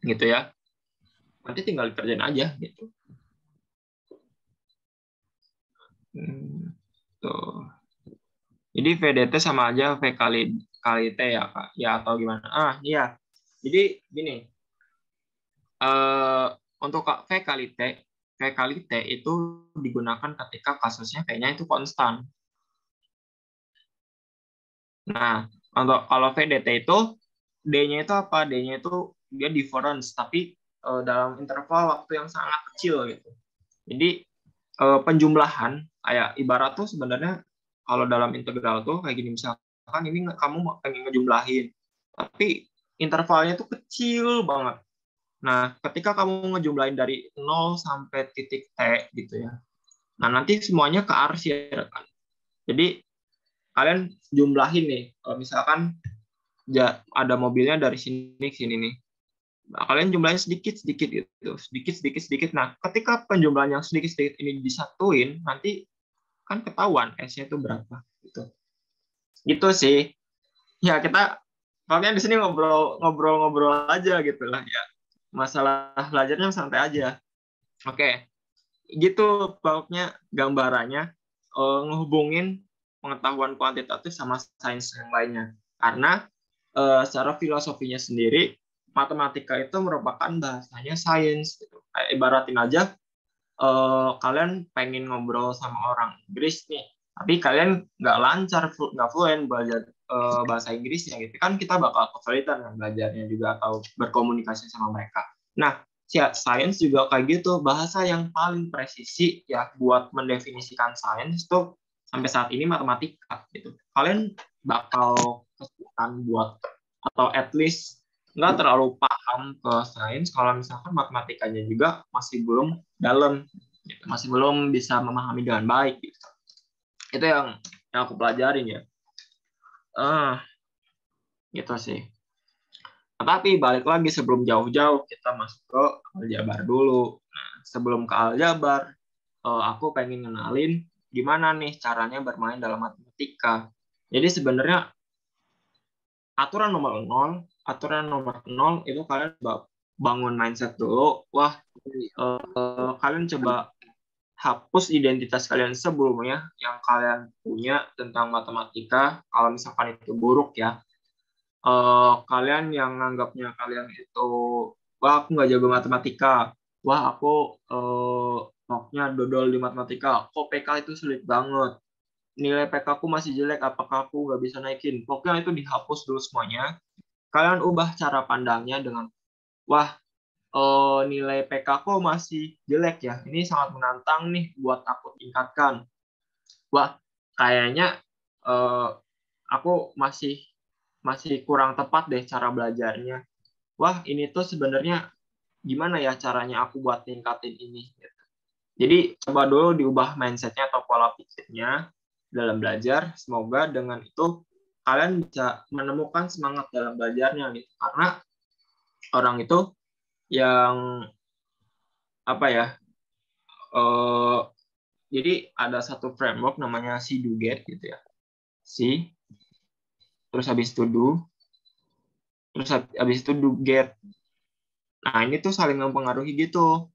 gitu ya. Nanti tinggal dikerjain aja gitu. Tuh. Jadi V dt sama aja V kali T ya Kak? Ya atau gimana? Iya. Jadi gini. Untuk V kali T itu digunakan ketika kasusnya V-nya itu konstan. Nah, untuk kalau V dt itu D-nya itu apa? D-nya itu dia difference, tapi dalam interval waktu yang sangat kecil gitu. Jadi penjumlahan, kayak ibarat tuh sebenarnya kalau dalam integral tuh kayak gini, misalkan ini kamu pengen ngejumlahin, tapi intervalnya tuh kecil banget. Nah, ketika kamu ngejumlahin dari 0 sampai titik T gitu ya. Nah, nanti semuanya ke arsir kan. Jadi kalian jumlahin nih, misalkan ada mobilnya dari sini ke sini nih. Nah, kalian jumlahin sedikit gitu, sedikit. Nah, ketika penjumlahan yang sedikit ini disatuin, nanti kan ketahuan S-nya itu berapa gitu. Gitu sih. Ya kita kalian di sini ngobrol aja gitu lah ya. Masalah belajarnya santai aja. Oke. Gitu pokoknya gambarannya ngehubungin pengetahuan kuantitatif sama sains yang lainnya. Karena secara filosofinya sendiri matematika itu merupakan bahasanya sains gitu. Kayak ibaratin aja kalian pengen ngobrol sama orang Inggris nih, tapi kalian nggak lancar, nggak fluent belajar bahasa Inggrisnya gitu kan, kita bakal kesulitan kan belajarnya juga atau berkomunikasi sama mereka. Nah, sains juga kayak gitu, bahasa yang paling presisi ya buat mendefinisikan sains itu sampai saat ini matematika gitu. Kalian bakal kesulitan buat atau at least nggak terlalu paham ke sains kalau misalkan matematikanya juga masih belum dalam, gitu. Masih belum bisa memahami dengan baik gitu. Itu yang aku pelajarin ya. Gitu sih. Tapi balik lagi sebelum jauh-jauh kita masuk ke aljabar dulu. Nah, sebelum ke aljabar, aku pengen ngenalin gimana nih caranya bermain dalam matematika. Jadi sebenarnya aturan nomor 0 itu kalian bangun mindset dulu. Wah, kalian coba hapus identitas kalian sebelumnya yang kalian punya tentang matematika. Kalau misalkan itu buruk ya, kalian yang nganggapnya kalian itu, wah aku nggak jago matematika, wah aku pokoknya dodol di matematika, kok PK itu sulit banget, nilai PK aku masih jelek, apakah aku nggak bisa naikin. Pokoknya itu dihapus dulu semuanya. Kalian ubah cara pandangnya dengan, wah nilai PK aku masih jelek ya, ini sangat menantang nih buat aku tingkatkan. wah kayaknya aku masih kurang tepat deh cara belajarnya. Wah, ini tuh sebenarnya gimana ya caranya aku buat tingkatin ini. Jadi coba dulu diubah mindsetnya atau pola pikirnya dalam belajar. Semoga dengan itu kalian bisa menemukan semangat dalam belajarnya gitu. Karena orang itu yang apa ya? Jadi ada satu framework namanya see do get gitu ya. See, terus habis itu do, terus habis itu do get. Nah, ini tuh saling mempengaruhi gitu.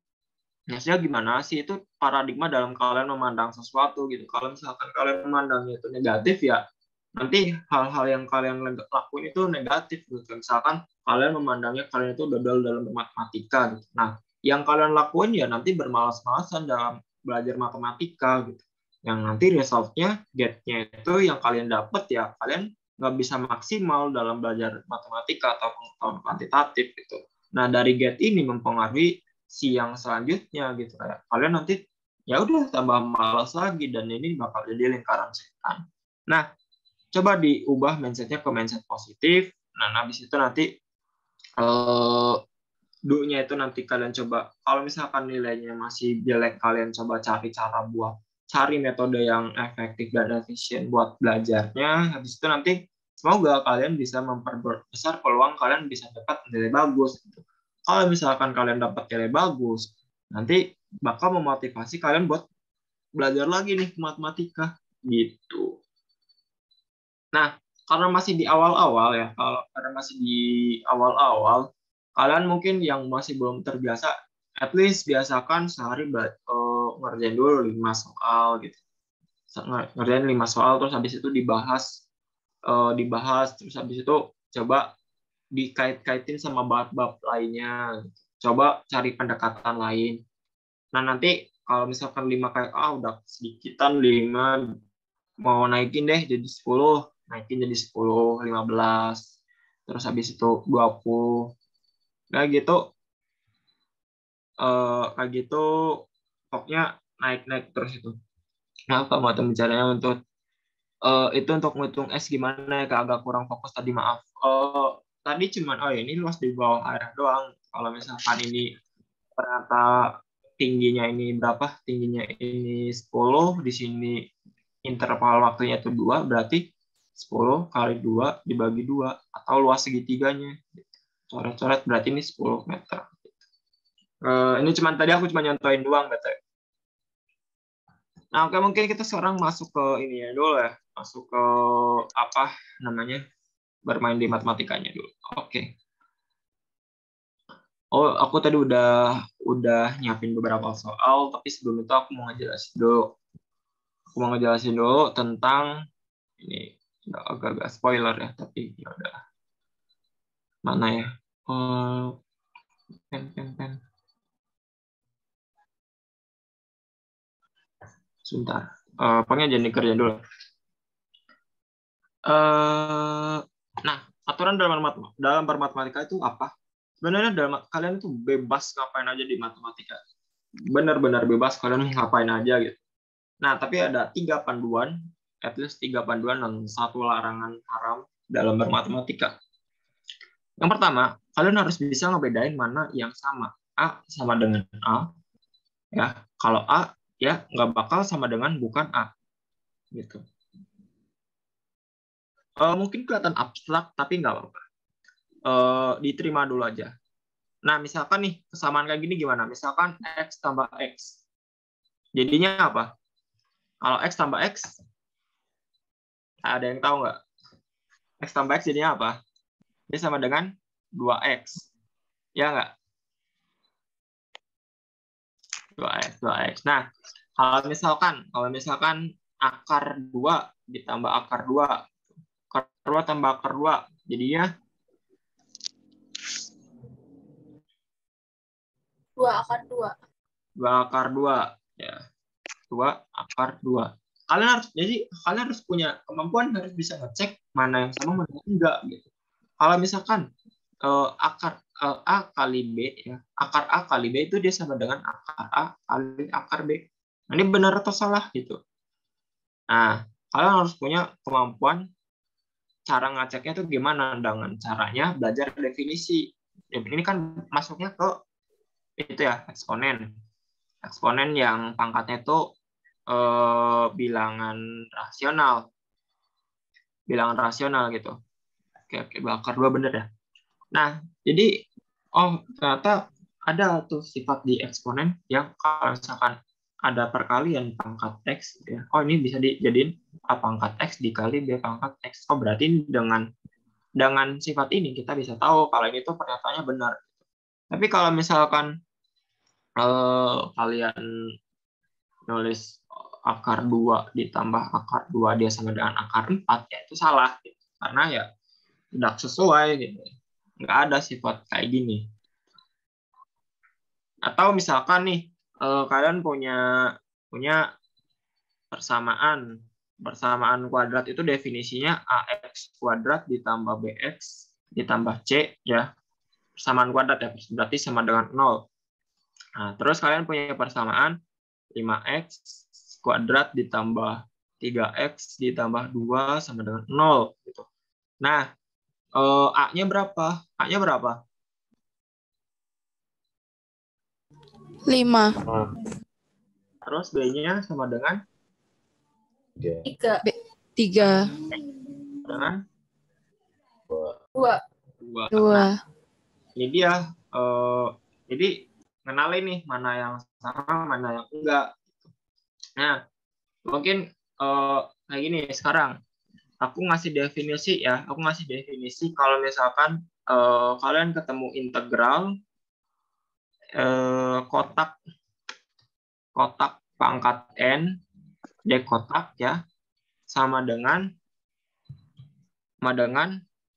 Maksudnya gimana sih itu paradigma dalam kalian memandang sesuatu gitu. Kalau misalkan kalian memandangnya itu negatif ya, nanti hal-hal yang kalian lakuin itu negatif gitu. Misalkan kalian memandangnya kalian itu gagal dalam matematika gitu. Nah, yang kalian lakuin ya nanti bermalas-malasan dalam belajar matematika gitu. Yang nanti result-nya, get-nya itu yang kalian dapat ya kalian nggak bisa maksimal dalam belajar matematika atau pengetahuan kuantitatif gitu. Nah, dari get ini mempengaruhi si yang selanjutnya gitu kayak kalian nanti ya udah tambah malas lagi dan ini bakal jadi lingkaran setan. Nah, coba diubah mindsetnya ke mindset positif. Nah, habis itu nanti do-nya itu nanti kalian coba kalau misalkan nilainya masih jelek kalian coba cari cara buat cari metode yang efektif dan efisien buat belajarnya. Habis itu nanti semoga kalian bisa memperbesar peluang kalian bisa dapat nilai bagus gitu. Kalau misalkan kalian dapat nilai bagus, nanti bakal memotivasi kalian buat belajar lagi nih matematika gitu. Nah, karena masih di awal-awal ya, karena masih di awal-awal, kalian mungkin yang masih belum terbiasa, at least biasakan sehari ngerjain dulu 5 soal gitu. Ngerjain 5 soal terus habis itu dibahas terus habis itu coba dikait-kaitin sama bab-bab lainnya. Coba cari pendekatan lain. Nah, nanti kalau misalkan 5 kayak udah sedikitan 5 mau naikin deh jadi 10, naikin jadi 10, 15. Terus habis itu 20. Kayak gitu pokoknya naik-naik terus itu. Nah, apa mau caranya untuk itu untuk menghitung S gimana ya, agak kurang fokus tadi, maaf. Tadi cuman ini luas di bawah air doang. Kalau misalkan ini ternyata tingginya ini berapa? Tingginya ini 10, di sini interval waktunya itu 2, berarti 10 kali 2 dibagi 2 atau luas segitiganya. Coret-coret berarti ini 10 meter. Ini cuman tadi aku cuma nyontoin doang, betul. Nah, oke, mungkin kita sekarang masuk ke ini ya dulu ya. Masuk ke apa namanya? Bermain di matematikanya dulu. Oke. Oh, aku tadi udah nyiapin beberapa soal, tapi sebelum itu aku mau ngejelasin dulu. Aku mau ngejelasin dulu tentang ini agak-agak spoiler ya, tapi ya udah. Mana ya? Pen. Sebentar. Pokoknya jadi kerja dulu. Nah, aturan dalam bermatematika itu apa? Sebenarnya kalian itu bebas ngapain aja di matematika. Benar-benar bebas kalian mau ngapain aja gitu. Nah, tapi ada 3 panduan, at least 3 panduan dan 1 larangan haram dalam bermatematika. Yang pertama, kalian harus bisa ngebedain mana yang sama. A sama dengan A. Ya, kalau A ya nggak bakal sama dengan bukan A. Gitu. Mungkin kelihatan abstrak, tapi nggak apa-apa. Diterima dulu aja. Nah, misalkan nih, kesamaan kayak gini gimana? Misalkan X tambah X. Jadinya apa? Kalau X tambah X, ada yang tahu nggak? X tambah X jadinya apa? Dia sama dengan 2X. Ya nggak? 2X. Nah, kalau misalkan akar 2 ditambah akar 2, akar 2 tambah akar 2, jadinya 2 akar 2. 2 akar 2. Ya. 2 akar 2. Kalian harus punya kemampuan, harus bisa ngecek mana yang sama mana yang enggak gitu. Kalau misalkan akar A kali B ya, akar A kali B itu dia sama dengan akar A kali akar B. Nah, ini benar atau salah gitu. Nah, kalian harus punya kemampuan cara ngeceknya itu gimana, dengan caranya belajar definisi. Ini kan masuknya ke itu ya, eksponen. Eksponen yang pangkatnya itu bilangan rasional. Bilangan rasional gitu. Oke, bakar 2 bener ya. Nah, jadi ternyata ada tuh sifat di eksponen yang kalau misalkan ada perkalian pangkat X ya. Oh, ini bisa dijadiin A pangkat X dikali B pangkat X. Oh, berarti dengan sifat ini kita bisa tahu kalau ini tuh pernyataannya benar. Tapi kalau misalkan kalian nulis akar 2 ditambah akar 2 dia sama dengan akar 4, ya itu salah gitu. Karena ya tidak sesuai gitu. Nggak ada sifat kayak gini. Atau misalkan nih kalian punya persamaan kuadrat itu definisinya ax kuadrat ditambah bx ditambah c ya. Persamaan kuadrat ya, berarti sama dengan 0. Nah, terus kalian punya persamaan 5x kuadrat ditambah 3x ditambah 2 sama dengan 0 gitu. Nah, A-nya berapa? A-nya berapa? 5. Terus B-nya sama dengan 3. 3. dengan 2. 2. 2. Nah, ini dia. Jadi kenalin nih mana yang sama, mana yang enggak. Nah, mungkin kayak gini sekarang. Aku ngasih definisi ya. Aku ngasih definisi kalau misalkan kalian ketemu integral kotak pangkat n d kotak ya sama dengan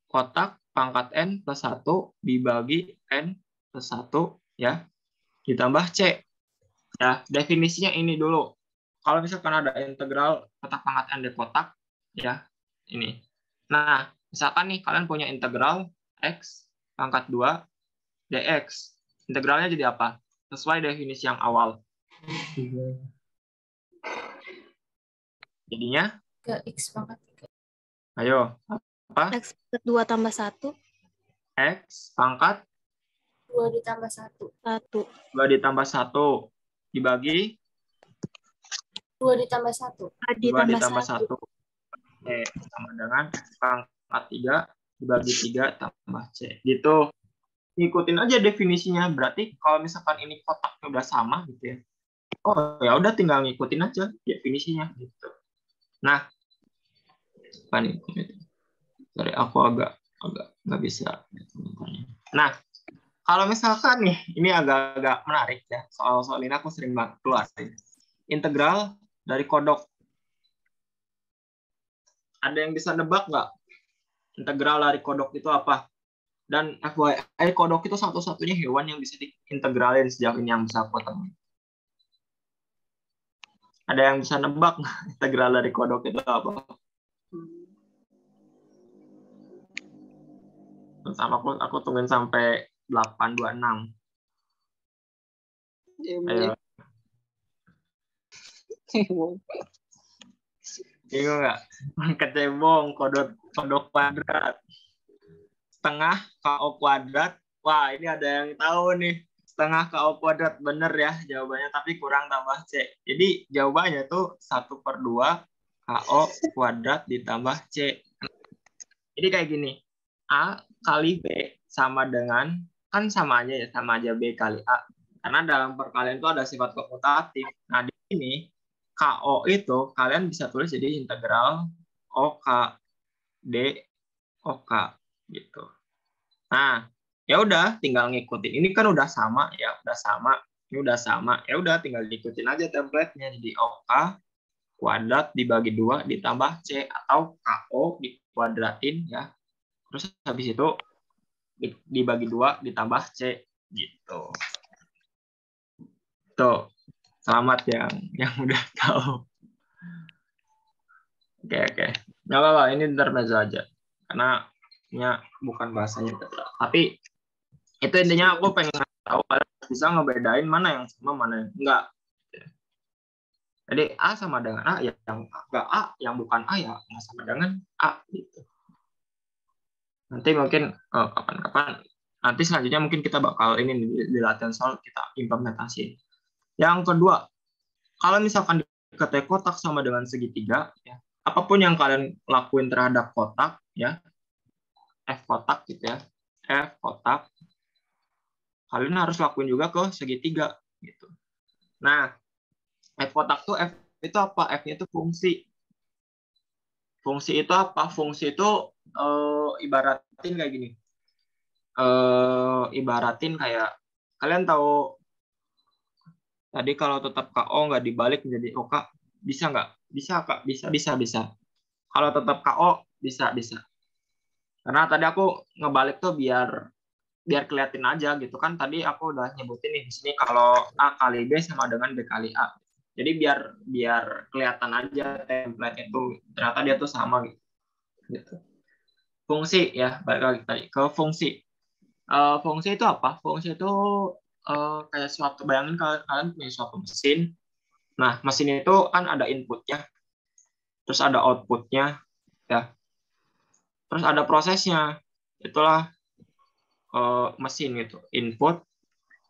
kotak pangkat n plus 1 dibagi n plus 1 ya ditambah c. Ya, definisinya ini dulu. Kalau misalkan ada integral kotak pangkat n d kotak ya ini. Nah, misalkan nih kalian punya integral x pangkat 2 dx. Integralnya jadi apa? Sesuai definisi yang awal. Jadinya 3x pangkat 3. ayo, apa? X pangkat 2 tambah 1. X pangkat 2 ditambah 1. 2 ditambah 1 dibagi 2 ditambah 1. 2 ditambah 1. Oke, sama dengan pangkat 3 dibagi 3 tambah C. Gitu. Ikutin aja definisinya. Berarti kalau misalkan ini kotaknya udah sama gitu ya. Oh, ya udah tinggal ngikutin aja definisinya gitu. Nah, apa nih? Sorry, aku agak nggak bisa. Nah, kalau misalkan nih, ini agak menarik ya. Soal ini aku sering banget keluar. Integral dari kodok. Ada yang bisa nebak nggak? Integral dari kodok itu apa? Dan FYI, kodok itu satu-satunya hewan yang bisa diintegralin sejauh ini yang bisa aku temuin. Ada yang bisa nebak nggak integral dari kodok itu apa? Sama aku tungguin sampai 826. Ayo. Bingung nggak? Kecebong, kodok kuadrat. Setengah KO kuadrat. Wah, ini ada yang tahu nih. Setengah KO kuadrat. Bener ya jawabannya, tapi kurang tambah C. Jadi jawabannya tuh 1/2 KO kuadrat ditambah C. Jadi kayak gini. A kali B sama dengan, kan sama aja ya, sama aja B kali A. Karena dalam perkalian itu ada sifat komutatif. Nah, di sini KO itu kalian bisa tulis jadi integral OK D OK gitu. Nah, ya udah tinggal ngikutin. Ini kan udah sama ya, udah sama. Ini udah sama. Ya udah tinggal diikutin aja template-nya. Jadi OK kuadrat dibagi 2 ditambah C atau KO dikuadratin ya. Terus habis itu dibagi 2 ditambah C gitu. Tuh. Selamat yang udah tahu. Oke. Nggak apa-apa, ini intermezzo aja. Karena bukan bahasanya. Tapi itu intinya aku pengen tahu kalian bisa ngebedain mana yang sama, mana yang enggak. Jadi A sama dengan A, ya yang enggak A, yang bukan A ya nggak sama dengan A gitu. Nanti mungkin kapan-kapan, nanti selanjutnya mungkin kita bakal ini di latihan soal kita implementasi. Yang kedua, kalau misalkan diketahui kotak sama dengan segitiga, ya, apapun yang kalian lakuin terhadap kotak, ya, F kotak gitu ya, F kotak, kalian harus lakuin juga ke segitiga gitu. Nah, F kotak tuh F itu apa? F-nya itu fungsi. Fungsi itu apa? Fungsi itu ibaratin kayak gini. Ibaratin kayak kalian tahu tadi kalau tetap KO nggak dibalik menjadi OK, bisa nggak? Bisa Kak, bisa. Kalau tetap KO bisa. Karena tadi aku ngebalik tuh biar kelihatan aja gitu kan. Tadi aku udah nyebutin nih di sini kalau A kali B sama dengan B kali A. Jadi biar kelihatan aja template itu ternyata dia tuh sama gitu. Fungsi ya, balik lagi tadi ke fungsi. Fungsi itu apa? Fungsi itu kayak suatu, bayangin kalian punya suatu mesin. Nah, mesin itu kan ada inputnya, terus ada outputnya, ya. Terus ada prosesnya. Itulah mesin gitu, input,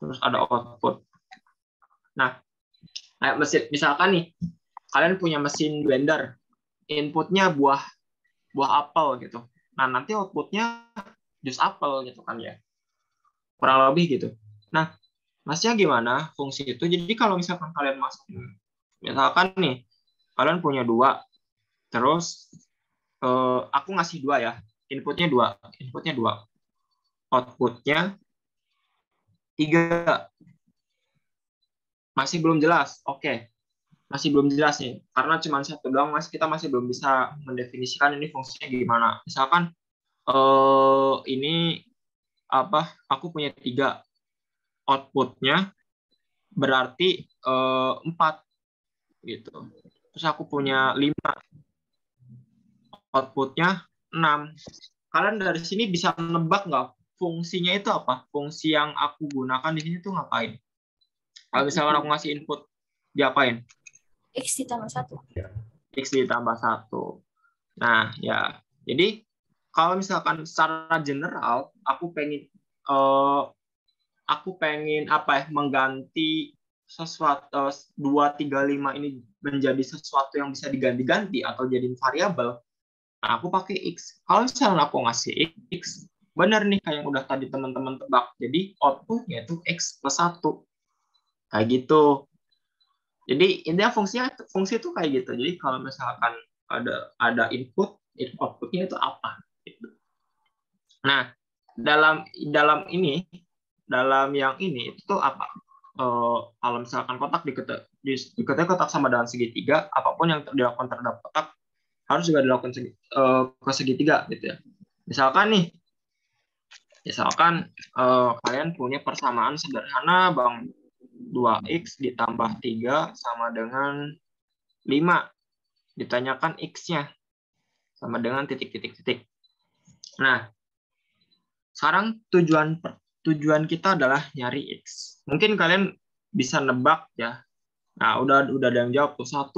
terus ada output. Nah, kayak mesin, misalkan nih, kalian punya mesin blender, inputnya buah apel gitu. Nah, nanti outputnya jus apel gitu kan ya. Kurang lebih gitu. Nah, maksudnya gimana fungsi itu? Jadi kalau misalkan kalian misalkan nih, kalian punya 2, terus aku ngasih 2 ya, inputnya 2, outputnya 3. Masih belum jelas. Oke. Masih belum jelas nih, karena cuma 1 doang, kita masih belum bisa mendefinisikan ini fungsinya gimana. Misalkan ini apa? Aku punya 3, outputnya berarti 4 gitu. Terus aku punya 5, outputnya 6. Kalian dari sini bisa nebak nggak fungsinya itu apa? Fungsi yang aku gunakan di sini tuh ngapain? Kalau misalkan aku ngasih input, diapain? X ditambah 1. X ditambah 1. Nah, ya. Jadi, kalau misalkan secara general, aku pengen apa ya, mengganti sesuatu 2, 3, 5 ini menjadi sesuatu yang bisa diganti-ganti atau jadi variabel. Nah, aku pakai X. Kalau misalnya aku ngasih X, benar nih kayak yang udah tadi teman-teman tebak. Jadi outputnya itu X plus 1. Kayak gitu. Jadi intinya fungsi itu kayak gitu. Jadi kalau misalkan ada input, outputnya itu apa? Gitu. Nah, dalam yang ini itu apa? Kalau misalkan kotak diketahui kotak sama dengan segitiga, apapun yang dilakukan terhadap kotak harus juga dilakukan ke segitiga gitu ya. Misalkan kalian punya persamaan sederhana, Bang, 2x ditambah 3 sama dengan 5. Ditanyakan x-nya sama dengan titik. Nah, sekarang tujuan kita adalah nyari x. Mungkin kalian bisa nebak ya. Nah, udah ada yang jawab tuh 1.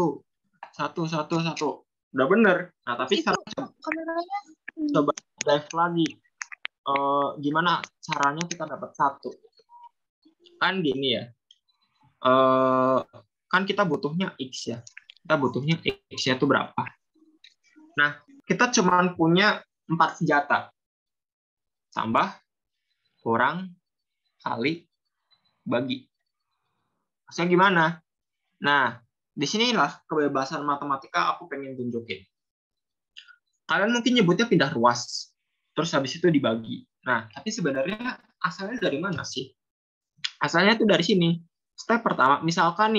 Udah bener. Nah, tapi sekarang coba dive lagi. Gimana caranya kita dapat 1? Kan gini ya. Kan kita butuhnya x ya. Kita butuhnya x-nya itu berapa? Nah, kita cuma punya 4 senjata. Tambah, kurang, kali, bagi. Maksudnya gimana? Nah, disinilah kebebasan matematika aku pengen tunjukin. Kalian mungkin nyebutnya pindah ruas, terus habis itu dibagi. Nah, tapi sebenarnya asalnya dari mana sih? Asalnya itu dari sini. Step pertama, misalkan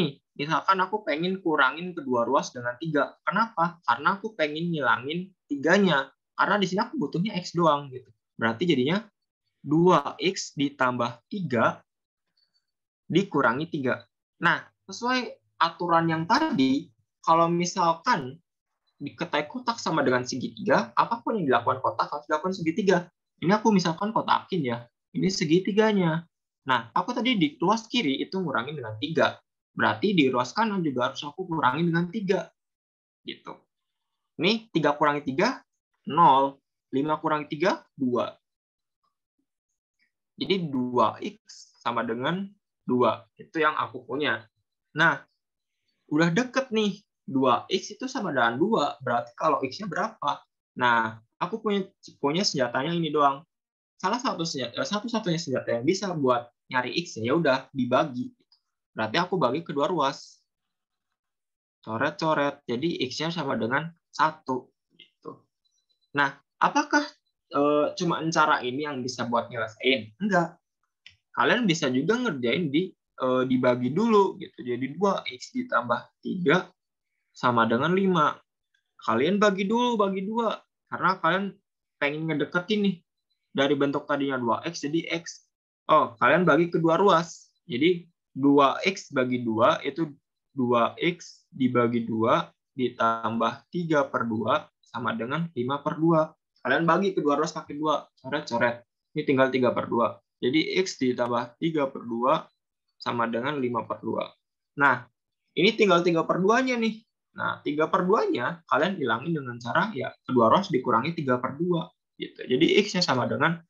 aku pengen kurangin kedua ruas dengan 3. Kenapa? Karena aku pengen ngilangin 3-nya. Karena di sini aku butuhnya X doang gitu. Berarti jadinya 2X ditambah 3 dikurangi 3. Nah, sesuai aturan yang tadi, kalau misalkan diketahui kotak sama dengan segitiga, apapun yang dilakukan kotak harus dilakukan segitiga. Ini aku misalkan kotakin ya. Ini segitiganya. Nah, aku tadi di ruas kiri itu ngurangin dengan 3. Berarti di ruas kanan juga harus aku kurangi dengan 3. Gitu. Ini 3 kurangi 3, 0. 5 kurangi 3, 2. Jadi 2x sama dengan 2. Itu yang aku punya. Nah, udah deket nih. 2x itu sama dengan 2. Berarti kalau x-nya berapa? Nah, aku punya senjatanya ini doang. Satu-satunya senjata yang bisa buat nyari x-nya ya udah dibagi. Berarti aku bagi kedua ruas. Coret-coret. Jadi x-nya sama dengan 1. Gitu. Nah, apakah cuma cara ini yang bisa buat nyelesain? Enggak. Kalian bisa juga ngerjain dibagi dulu gitu. Jadi 2x ditambah 3 sama dengan 5. Kalian bagi dulu, bagi 2. Karena kalian pengen ngedeketin nih. Dari bentuk tadinya 2x jadi x. Oh, kalian bagi kedua ruas. Jadi 2x bagi 2 itu 2x dibagi 2 ditambah 3/2 sama dengan 5/2. Kalian bagi kedua ruas pakai 2. Coret-coret. Ini tinggal 3/2. Jadi x ditambah 3/2 sama dengan 5/2. Nah, ini tinggal 3/2-nya nih. Nah, 3/2-nya kalian hilangin dengan cara ya kedua ruas dikurangi 3/2. Gitu. Jadi x-nya sama dengan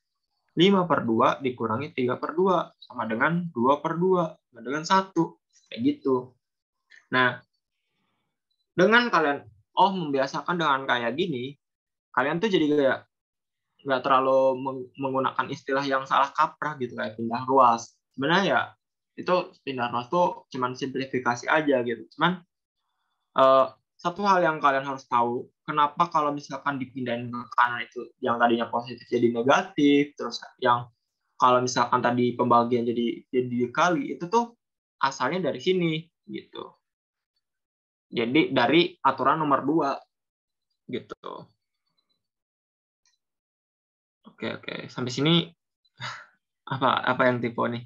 5/2 dikurangi 3/2 sama dengan 2/2 sama dengan 1. Kayak gitu. Nah, dengan kalian membiasakan dengan kayak gini, kalian tuh jadi kayak nggak terlalu menggunakan istilah yang salah kaprah gitu kayak pindah ruas. Sebenarnya ya itu pindah ruas tuh cuman simplifikasi aja gitu. Cuman satu hal yang kalian harus tahu, kenapa kalau misalkan dipindahin ke kanan itu yang tadinya positif jadi negatif, terus yang kalau misalkan tadi pembagian jadi dikali, itu tuh asalnya dari sini gitu. Jadi dari aturan nomor 2 gitu. Oke. Sampai sini apa yang tipe nih?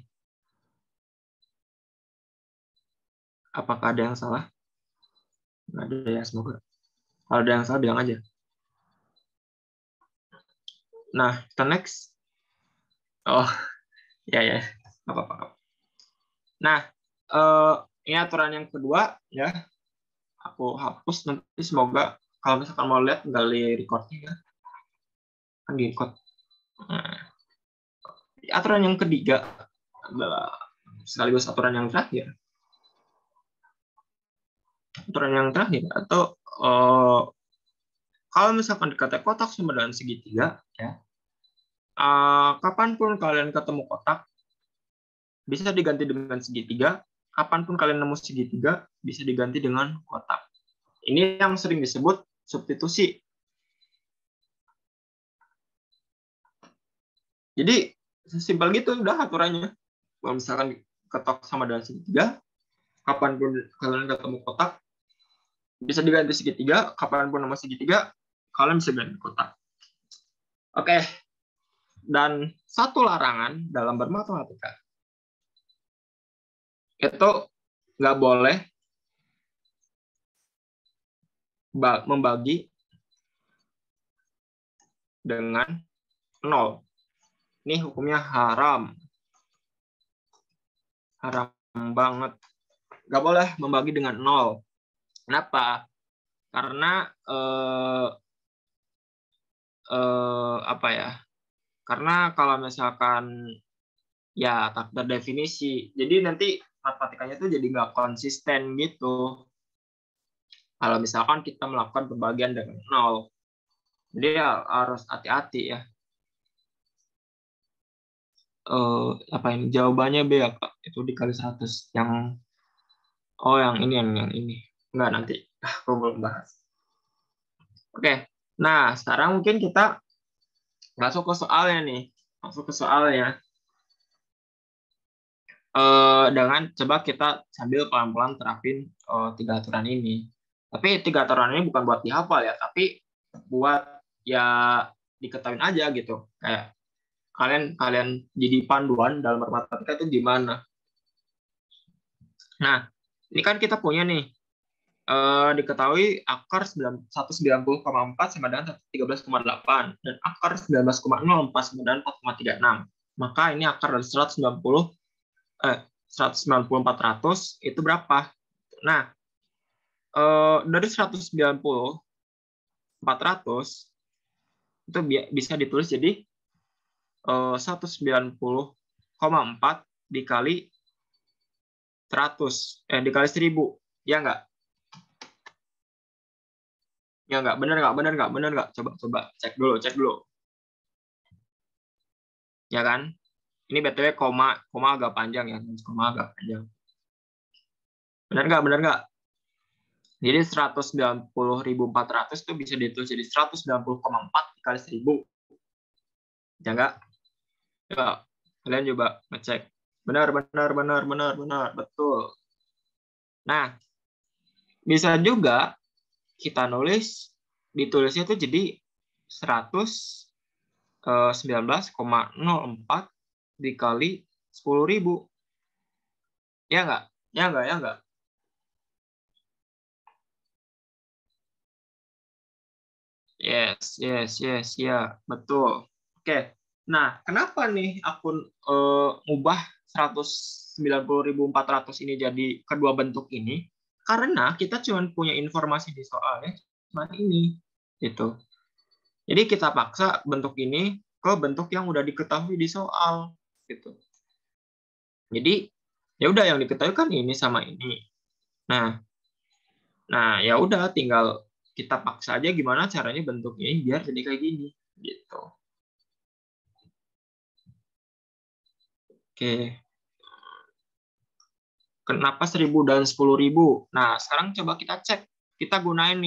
Apakah ada yang salah? Nggak ada ya, semoga. Kalau ada yang salah bilang aja. Nah, kita next. Oh, ya. Apa-apa. Nah, ini aturan yang kedua ya. Aku hapus nanti, semoga kalau misalkan mau lihat gali recordnya ya. Kan di record. Nah, aturan yang ketiga adalah sekaligus aturan yang terakhir. Aturan yang terakhir atau kalau misalkan dikata kotak sama dengan segitiga ya, kapanpun kalian ketemu kotak bisa diganti dengan segitiga, kapanpun kalian nemu segitiga bisa diganti dengan kotak. Ini yang sering disebut substitusi. Jadi simpel gitu udah aturannya. Kalau misalkan kotak sama dengan segitiga, kapanpun kalian ketemu kotak bisa diganti segitiga, kapanpun nemu segitiga kalian bisa ganti kotak. Oke. Dan satu larangan dalam bermatematika itu nggak boleh membagi dengan 0. Ini hukumnya haram. Haram banget. Nggak boleh membagi dengan 0. Kenapa? Karena apa ya? Karena kalau misalkan ya tak terdefinisi, jadi nanti matematikanya tuh jadi nggak konsisten gitu. Kalau misalkan kita melakukan pembagian dengan 0. Jadi ya harus hati-hati ya. Apa ini? Jawabannya B ya, Kak. Itu dikali 100. Yang yang ini. Enggak, nanti. Aku belum bahas. Oke. Nah, sekarang mungkin kita masuk ke soalnya nih. Dengan coba kita sambil pelan-pelan terapin 3 aturan ini. Tapi 3 aturan ini bukan buat dihafal ya, tapi buat ya diketahui aja gitu. Kayak kalian jadi panduan dalam matematika itu gimana. Nah, ini kan kita punya nih diketahui akar 190,4 sama dengan 113,8 dan akar 19,04 sama dengan 4,36. Maka ini akar dari 190/400 itu berapa? Nah, dari 190/400 itu bisa ditulis jadi 190,4 dikali 100, dikali 1000. Ya nggak? Ya nggak? Bener nggak? Coba cek dulu. Ya kan? Ini BTW koma agak panjang ya. Koma agak panjang. Bener nggak? Jadi 190.400 itu bisa ditulis jadi 190,4 dikali 1000. Ya nggak? Ya, kalian coba ngecek. Benar, betul. Nah, bisa juga kita ditulisnya itu jadi 119,04 dikali 10.000. Ya nggak? Yes, ya, betul. Oke. Nah, kenapa nih akun ubah 190.400 ini jadi kedua bentuk ini? Karena kita cuma punya informasi di soalnya cuma ini, gitu. Jadi kita paksa bentuk ini ke bentuk yang udah diketahui di soal, gitu. Jadi ya udah yang diketahui kan ini sama ini. Nah ya udah tinggal kita paksa aja gimana caranya bentuk ini biar jadi kayak gini, gitu. Oke. Kenapa 1000 dan 10.000? Nah, sekarang coba kita cek. Kita gunain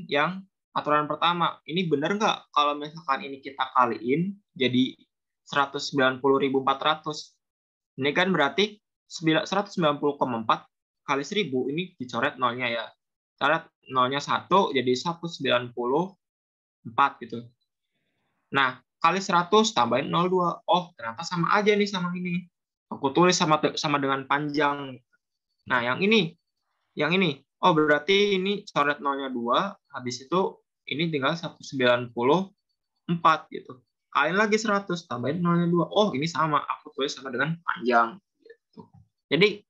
yang aturan pertama. Ini benar nggak kalau misalkan ini kita kaliin jadi 190.400? Ini kan berarti 190,4 kali 1000 ini dicoret nolnya ya. Coret nolnya 1 jadi 194 gitu. Nah, kali 100 tambahin 02. Oh, ternyata sama aja nih sama ini. Aku tulis sama dengan panjang. Nah, yang ini. Oh, berarti ini coret nolnya 2, habis itu ini tinggal 194 gitu. Kaliin lagi 100, tambahin nolnya 2. Oh, ini sama, aku tulis sama dengan panjang gitu. Jadi,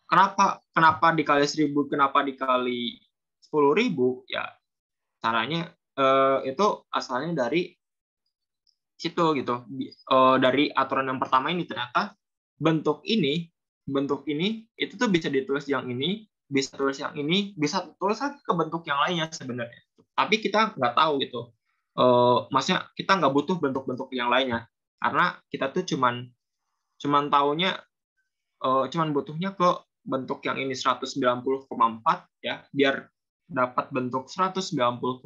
kenapa dikali 1000, kenapa dikali 10.000? Ya, caranya itu asalnya dari situ gitu. Dari aturan yang pertama ini ternyata bentuk ini itu tuh bisa ditulis yang ini, bisa tulis yang ini, bisa tulis ke bentuk yang lainnya sebenarnya. Tapi kita nggak tahu gitu. Maksudnya kita nggak butuh bentuk-bentuk yang lainnya karena kita tuh cuman butuhnya ke bentuk yang ini 190,4 ya, biar dapat bentuk 190,4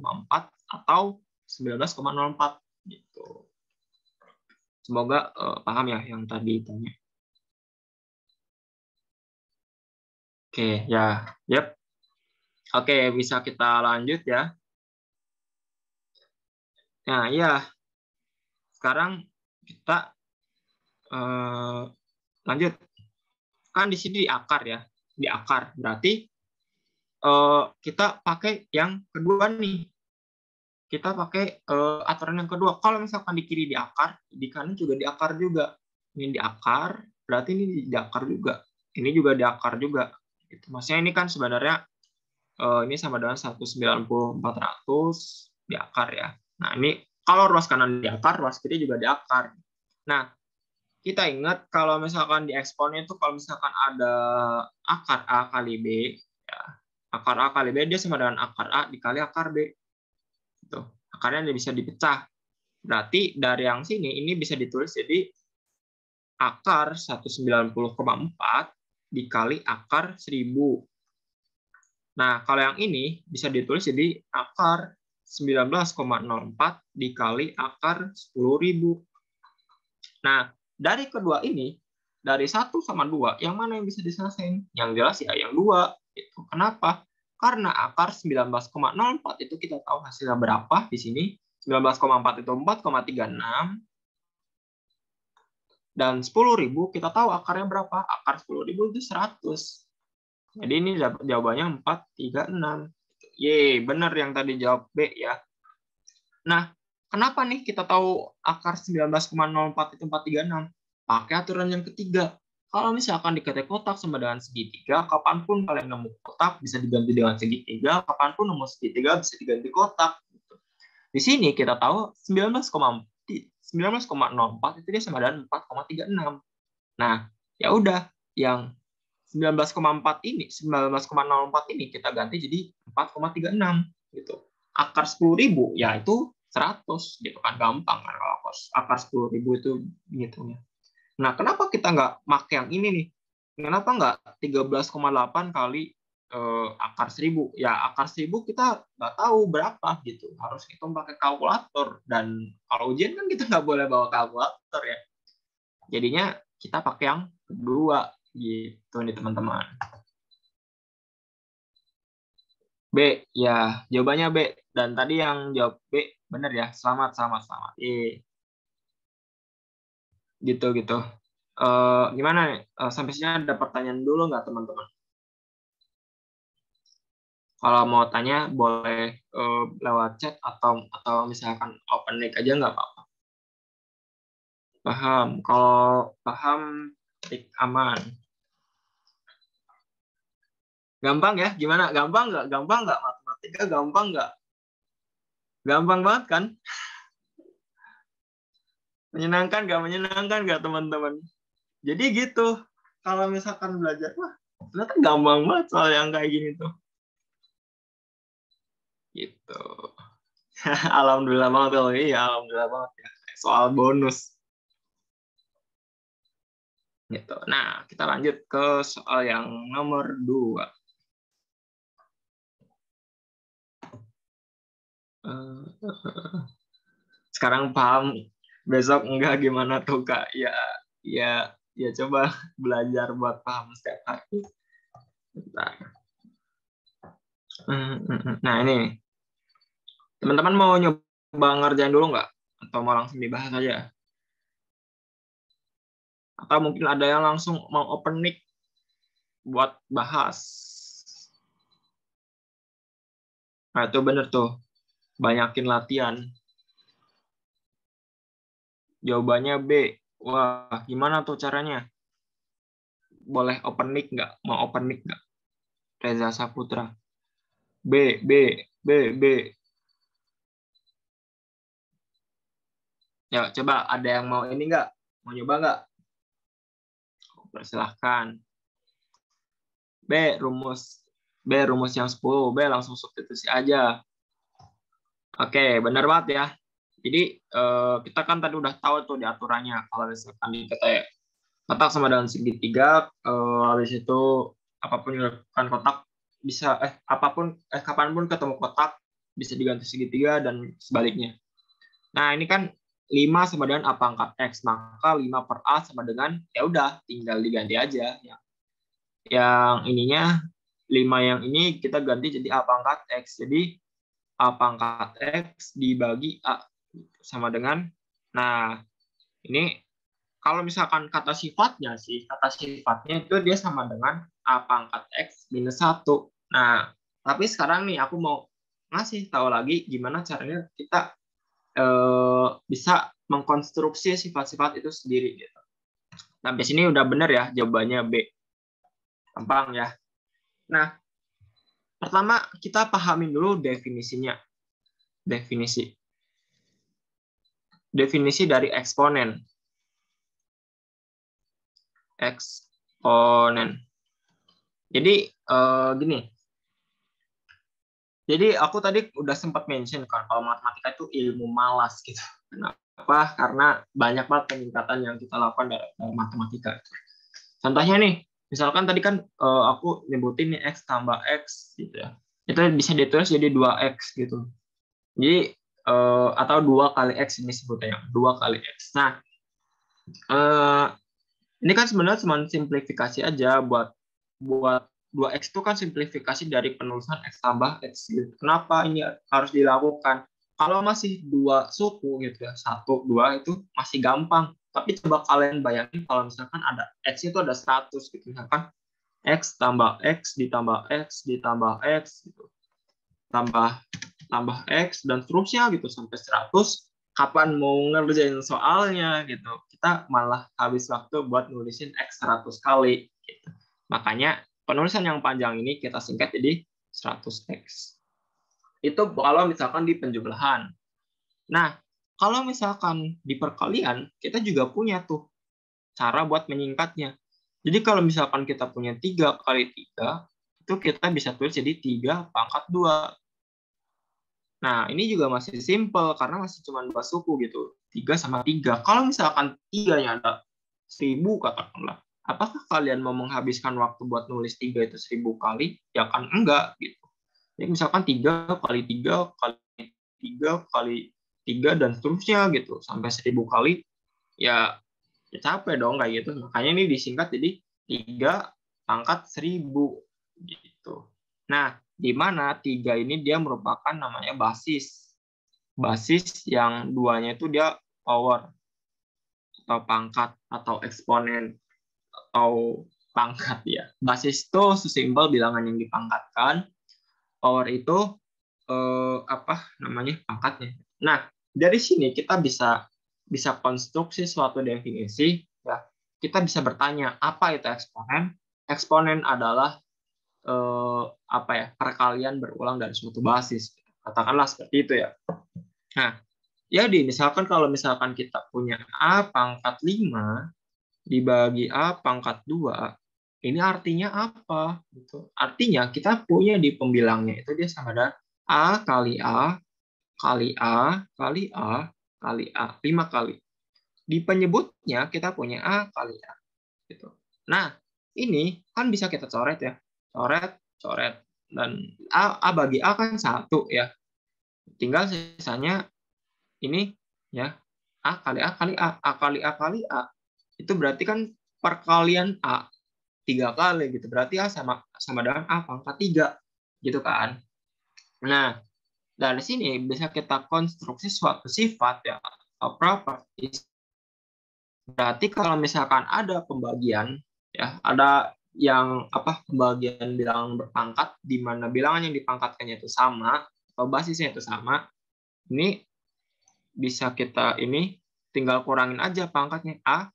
atau 19,04 gitu. Semoga paham ya yang tadi tanya. Oke, ya. Yep. Oke, bisa kita lanjut ya. Nah, ya. Sekarang kita lanjut. Kan di sini di akar ya. Di akar. Berarti kita pakai yang kedua nih. Kita pakai aturan yang kedua. Kalau misalkan di kiri di akar, di kanan juga di akar juga. Ini di akar, berarti ini di akar juga. Ini juga di akar juga. Gitu. Maksudnya ini kan sebenarnya ini sama dengan 190/400 di akar ya. Nah, ini kalau ruas kanan di akar, ruas kiri juga di akar. Nah, kita ingat kalau misalkan di eksponnya itu kalau misalkan ada akar A kali B, ya, akar A kali B dia sama dengan akar A dikali akar B. Gitu. Akarnya bisa dipecah. Berarti dari yang sini ini bisa ditulis jadi akar 190,4 dikali akar 1000. Nah, kalau yang ini bisa ditulis jadi akar 19,04 dikali akar 10.000. Nah, dari kedua ini, dari 1 sama 2, yang mana yang bisa diselesaikan? Yang jelas ya yang 2. Itu. Kenapa? Karena akar 19,04 itu kita tahu hasilnya berapa di sini. 19,4 itu 4,36. Dan 10.000 kita tahu akarnya berapa? Akar 10.000 itu 100. Jadi ini jawabannya 436. Yeay, benar yang tadi jawab B ya. Nah, kenapa nih kita tahu akar 19,04 itu 436? Pakai aturan yang ketiga. Kalau misalkan dikata kotak sama dengan segitiga, kapanpun kalian nemu kotak bisa diganti dengan segitiga, kapanpun nemu segitiga bisa diganti kotak. Di sini kita tahu 19,04 itu dia sama dengan 4,36. Nah, ya udah yang 19,04 ini kita ganti jadi 4,36 gitu. Akar 10.000 ya itu 100 gitu kan, gampang kan kalau akar 10.000 itu ngitungnya. Nah, kenapa kita nggak pakai yang ini nih? Kenapa nggak 13,8 kali akar 1000? Ya, akar 1000 kita nggak tahu berapa gitu. Harus hitung pakai kalkulator. Dan kalau ujian kan kita nggak boleh bawa kalkulator ya. Jadinya kita pakai yang kedua gitu nih teman-teman. B, ya jawabannya B. Dan tadi yang jawab B benar ya. Selamat. Gitu. Gimana nih? Sampai sini ada pertanyaan dulu nggak teman-teman? Kalau mau tanya boleh lewat chat atau misalkan open mic aja nggak apa-apa. Paham? Kalau paham, tik aman. Gampang ya? Gimana? Gampang nggak? Matematika gampang nggak? Gampang banget kan? Menyenangkan nggak teman-teman? Jadi gitu. Kalau misalkan belajar, wah ternyata gampang banget soal yang kayak gini tuh. Gitu. Alhamdulillah banget kalau alhamdulillah banget ya. Soal bonus. Gitu. Nah, kita lanjut ke soal yang nomor 2. Sekarang paham, besok enggak gimana tuh Kak? Ya coba belajar buat paham setiap hari. Bentar. Nah, ini. Teman-teman mau nyoba ngerjain dulu nggak? Atau mau langsung dibahas aja? Atau mungkin ada yang langsung mau open mic buat bahas. Nah, itu bener tuh. Banyakin latihan. Jawabannya B. Wah, gimana tuh caranya? Boleh open mic nggak? Mau open mic nggak? Reza Saputra. B. Ya, coba ada yang mau ini nggak? Mau nyoba nggak? Persilahkan. B, rumus yang 10. B, langsung substitusi aja. Oke, benar banget ya. Jadi, kita kan tadi udah tahu tuh di aturannya. Kalau misalkan dikata kotak sama dengan segitiga, habis itu apapun yang dilakukan kotak bisa kapanpun ketemu kotak bisa diganti segitiga dan sebaliknya. Nah, ini kan 5 sama dengan A pangkat X, maka 5 per A sama dengan ya udah tinggal diganti aja. Yang ininya 5 yang ini kita ganti jadi A pangkat X. Jadi A pangkat X dibagi A sama dengan, nah ini kalau misalkan kata sifatnya itu dia sama dengan A pangkat X minus 1. Nah, tapi sekarang nih aku mau ngasih tahu lagi gimana caranya kita bisa mengkonstruksi sifat-sifat itu sendiri. Gitu. Nah, di sini udah benar ya jawabannya B. Gampang ya. Nah, pertama kita pahamin dulu definisinya. Definisi dari eksponen. Jadi gini. Jadi aku tadi udah sempat mention kan kalau matematika itu ilmu malas gitu. Kenapa? Karena banyak banget peningkatan yang kita lakukan dari matematika. Contohnya nih, misalkan tadi kan aku nyebutin nih X tambah X gitu ya. Itu bisa ditulis jadi 2X gitu. Jadi atau 2 kali X ini sebutnya, 2 kali X. Nah, ini kan sebenarnya cuma simplifikasi aja buat 2X itu kan simplifikasi dari penulisan X tambah X gitu. Kenapa ini harus dilakukan? Kalau masih 2 suku gitu ya, 1, 2 itu masih gampang. Tapi coba kalian bayangin kalau misalkan ada X itu ada 100 gitu. Misalkan X tambah X ditambah X ditambah X gitu. Tambah X dan seterusnya gitu sampai 100. kapan mau ngerjain soalnya gitu. Kita malah habis waktu buat nulisin X 100 kali gitu. Makanya penulisan yang panjang ini kita singkat jadi 100X. Itu kalau misalkan di penjumlahan. Nah, kalau misalkan di perkalian, kita juga punya tuh cara buat menyingkatnya. Jadi kalau misalkan kita punya 3 kali 3, itu kita bisa tulis jadi 3 pangkat 2. Nah, ini juga masih simple karena masih cuma 2 suku gitu. 3 sama 3. Kalau misalkan 3-nya ada 1000 katakanlah. Apakah kalian mau menghabiskan waktu buat nulis 3 itu 1000 kali? Ya kan enggak gitu. Jadi misalkan 3 kali 3 kali 3 kali 3 dan seterusnya gitu. Sampai 1000 kali. Ya capek dong kayak gitu. Makanya ini disingkat jadi 3 pangkat 1000 gitu. Nah, di mana 3 ini dia merupakan namanya basis. Basis yang duanya itu dia power atau pangkat atau eksponen atau pangkat ya. Basis itu sesimpel bilangan yang dipangkatkan. Power itu apa namanya? Pangkatnya. Nah, dari sini kita bisa konstruksi suatu definisi ya. Kita bisa bertanya apa itu eksponen? Eksponen adalah apa ya, perkalian berulang dari suatu basis. Katakanlah seperti itu ya. Nah, jadi misalkan kalau misalkan kita punya A pangkat 5 dibagi A pangkat 2, ini artinya apa? Gitu. Artinya kita punya di pembilangnya itu dia sama dengan A kali A kali A kali A kali A, 5 kali. Di penyebutnya kita punya A kali A. Gitu. Nah, ini kan bisa kita coret ya. Coret, coret. Dan A bagi A kan 1 ya. Tinggal sisanya ini ya. A kali A kali A. A kali A kali A. Itu berarti kan perkalian A 3 kali gitu. Berarti A sama dengan A pangkat 3. Gitu kan. Nah, dari sini bisa kita konstruksi suatu sifat ya. Atau properties. Berarti kalau misalkan ada pembagian ya, ada yang pembagian bilangan berpangkat di mana bilangan yang dipangkatkannya itu sama atau basisnya itu sama, ini bisa kita ini tinggal kurangin aja pangkatnya. A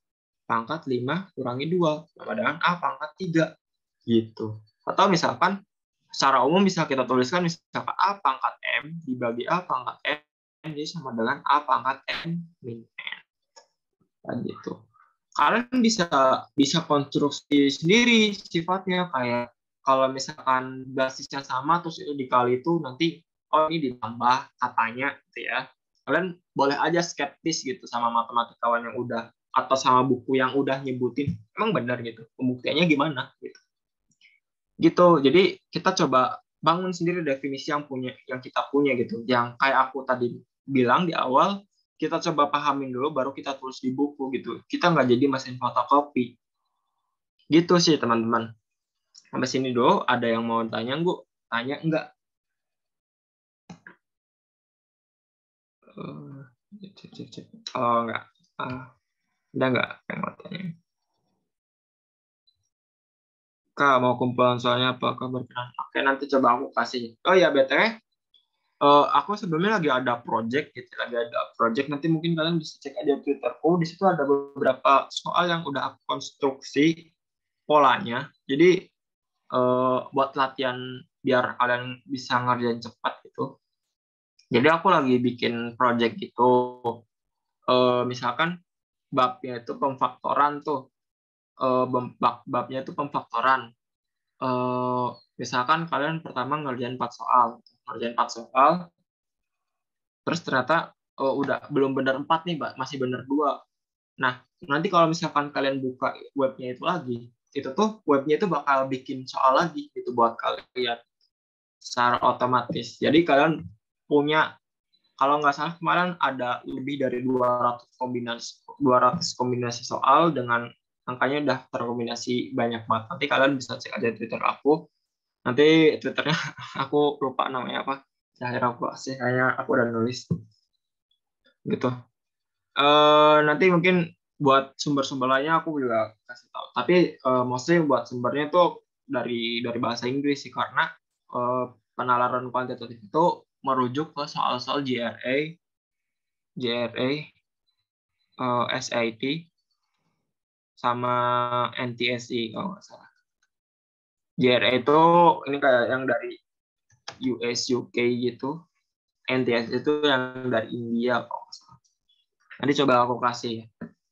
pangkat 5 kurangi 2 sama dengan A pangkat 3 gitu. Atau misalkan secara umum bisa kita tuliskan misalkan A pangkat M dibagi A pangkat N jadi sama dengan A pangkat N min N. Dan gitu. Kalian bisa konstruksi sendiri sifatnya, kayak kalau misalkan basisnya sama terus itu dikali itu nanti ini ditambah katanya gitu ya. Kalian boleh aja skeptis gitu sama matematikawan yang udah atau sama buku yang udah nyebutin emang benar gitu. Pembuktiannya gimana gitu. Gitu. Jadi kita coba bangun sendiri definisi yang kita punya gitu. Yang kayak aku tadi bilang di awal, kita coba pahamin dulu baru kita tulis di buku gitu. Kita nggak jadi mesin fotokopi. Gitu sih teman-teman. Sampai sini dulu, ada yang mau tanya nggak? Tanya enggak? Oh enggak. Udah enggak yang mau tanya? Kak, mau kumpulan soalnya apakah berkenan? Oke, nanti coba aku kasih. Oh ya, BTW, aku sebelumnya lagi ada project gitu, nanti mungkin kalian bisa cek aja Twitterku. Di situ ada beberapa soal yang udah aku konstruksi polanya. Jadi buat latihan biar kalian bisa ngerjain cepat gitu. Jadi aku lagi bikin project gitu. Misalkan babnya itu pemfaktoran tuh. Babnya itu pemfaktoran. Misalkan kalian pertama ngerjain 4 soal. Terus ternyata udah belum benar 4 nih, masih benar 2. Nah, nanti kalau misalkan kalian buka webnya itu lagi, itu tuh webnya itu bakal bikin soal lagi gitu buat kalian secara otomatis. Jadi kalian punya, kalau nggak salah kemarin ada lebih dari 200 kombinasi soal dengan angkanya udah terkombinasi banyak banget. Nanti kalian bisa cek aja Twitter aku. Nanti Twitternya aku lupa namanya apa. Akhirnya aku udah nulis gitu. Nanti mungkin buat sumber-sumber lainnya aku juga kasih tahu. Tapi mostly buat sumbernya tuh dari bahasa Inggris sih, karena penalaran kuantitatif itu merujuk ke soal-soal GRE JRA, SAT, sama NTSE kalau nggak salah. JRA itu ini kayak yang dari US, UK gitu. NTSE itu yang dari India kalau nggak salah. Nanti coba aku kasih ya.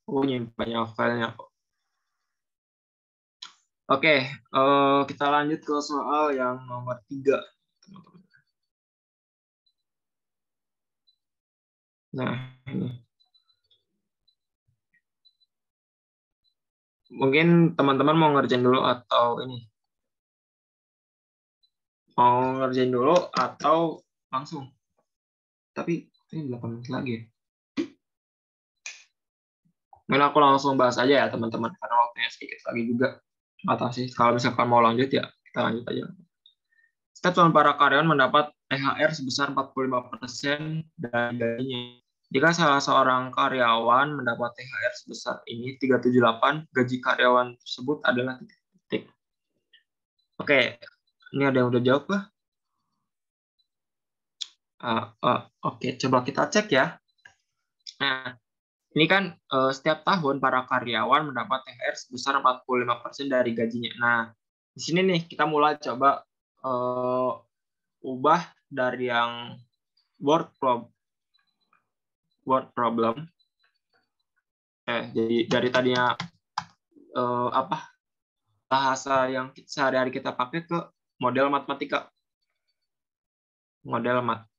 Aku nyimpannya filenya kok. Oke, kita lanjut ke soal yang nomor 3, teman-teman. Nah, ini. Mungkin teman-teman mau ngerjain dulu atau ini? Mau ngerjain dulu atau langsung? Tapi ini 8 menit lagi ya. Mungkin aku langsung bahas aja ya teman-teman, karena waktunya sedikit lagi juga. Atasi. Kalau misalkan mau lanjut ya, kita lanjut aja. Setiap tahun para karyawan mendapat THR sebesar 45% dari gajinya. Jika salah seorang karyawan mendapat THR sebesar ini 378, gaji karyawan tersebut adalah titik. Oke, ini ada yang udah jawab kah? Oke, coba kita cek ya. Nah, ini kan setiap tahun para karyawan mendapat THR sebesar 45% dari gajinya. Nah, di sini nih kita mulai coba ubah dari yang word problem. Jadi dari tadinya bahasa yang sehari-hari kita pakai ke model matematika. Model mat.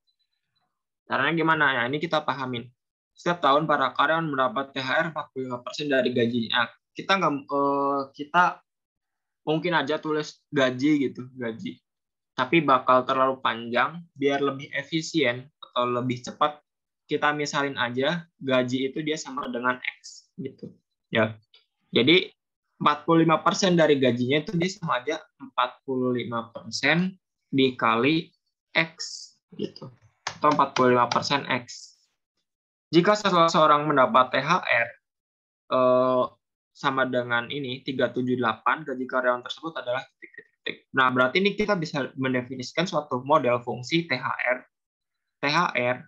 Caranya gimana? Ya, ini kita pahamin. Setiap tahun para karyawan mendapat THR 45% dari gajinya. Kita mungkin aja tulis gaji gitu, gaji. Tapi bakal terlalu panjang, biar lebih efisien atau lebih cepat, kita misalin aja gaji itu dia sama dengan X gitu. Ya. Jadi 45% dari gajinya itu dia sama aja 45% dikali X gitu. Atau 45% X. Jika seseorang mendapat THR sama dengan ini 378, gaji karyawan tersebut adalah titik-titik. Nah, berarti ini kita bisa mendefinisikan suatu model fungsi THR. THR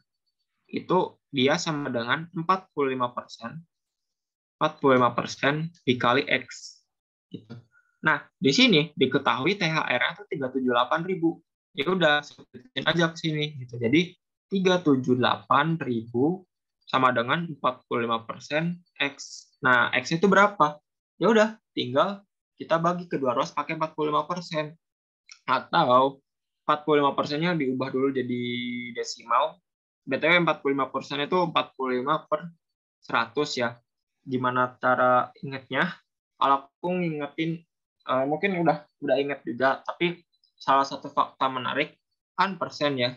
itu dia sama dengan 45% dikali X. Gitu. Nah, di sini diketahui THR itu 378.000. Ya udah, sebutin aja ke sini gitu. Jadi 378.000 sama dengan 45% X. Nah, X itu berapa? Ya udah, tinggal kita bagi kedua ruas pakai 45%. Atau 45%-nya diubah dulu jadi desimal. BTW 45% itu 45/100 ya. Gimana cara ingatnya? Kalau aku ngingetin, mungkin udah ingat juga, tapi salah satu fakta menarik kan persen ya.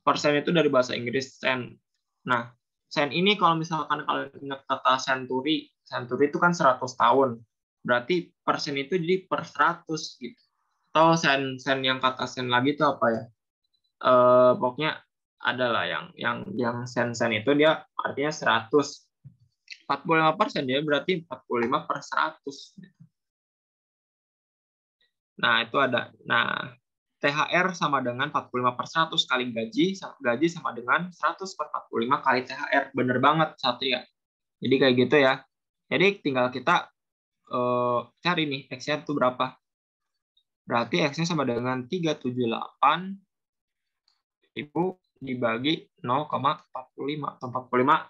Persen itu dari bahasa Inggris sen. Nah, sen ini kalau misalkan kalian ingat kata century itu kan 100 tahun. Berarti persen itu jadi per 100 gitu. Atau sen yang kata sen lagi itu apa ya? Pokoknya adalah yang sen itu dia artinya 100. 45% ya berarti 45/100. Nah, itu ada. Nah, THR sama dengan 45/100 kali gaji sama dengan 100/45 kali THR. Bener banget, Satria. Jadi kayak gitu ya. Jadi tinggal kita cari nih X-nya itu berapa. Berarti X-nya sama dengan 378.000 dibagi 0,45 atau 45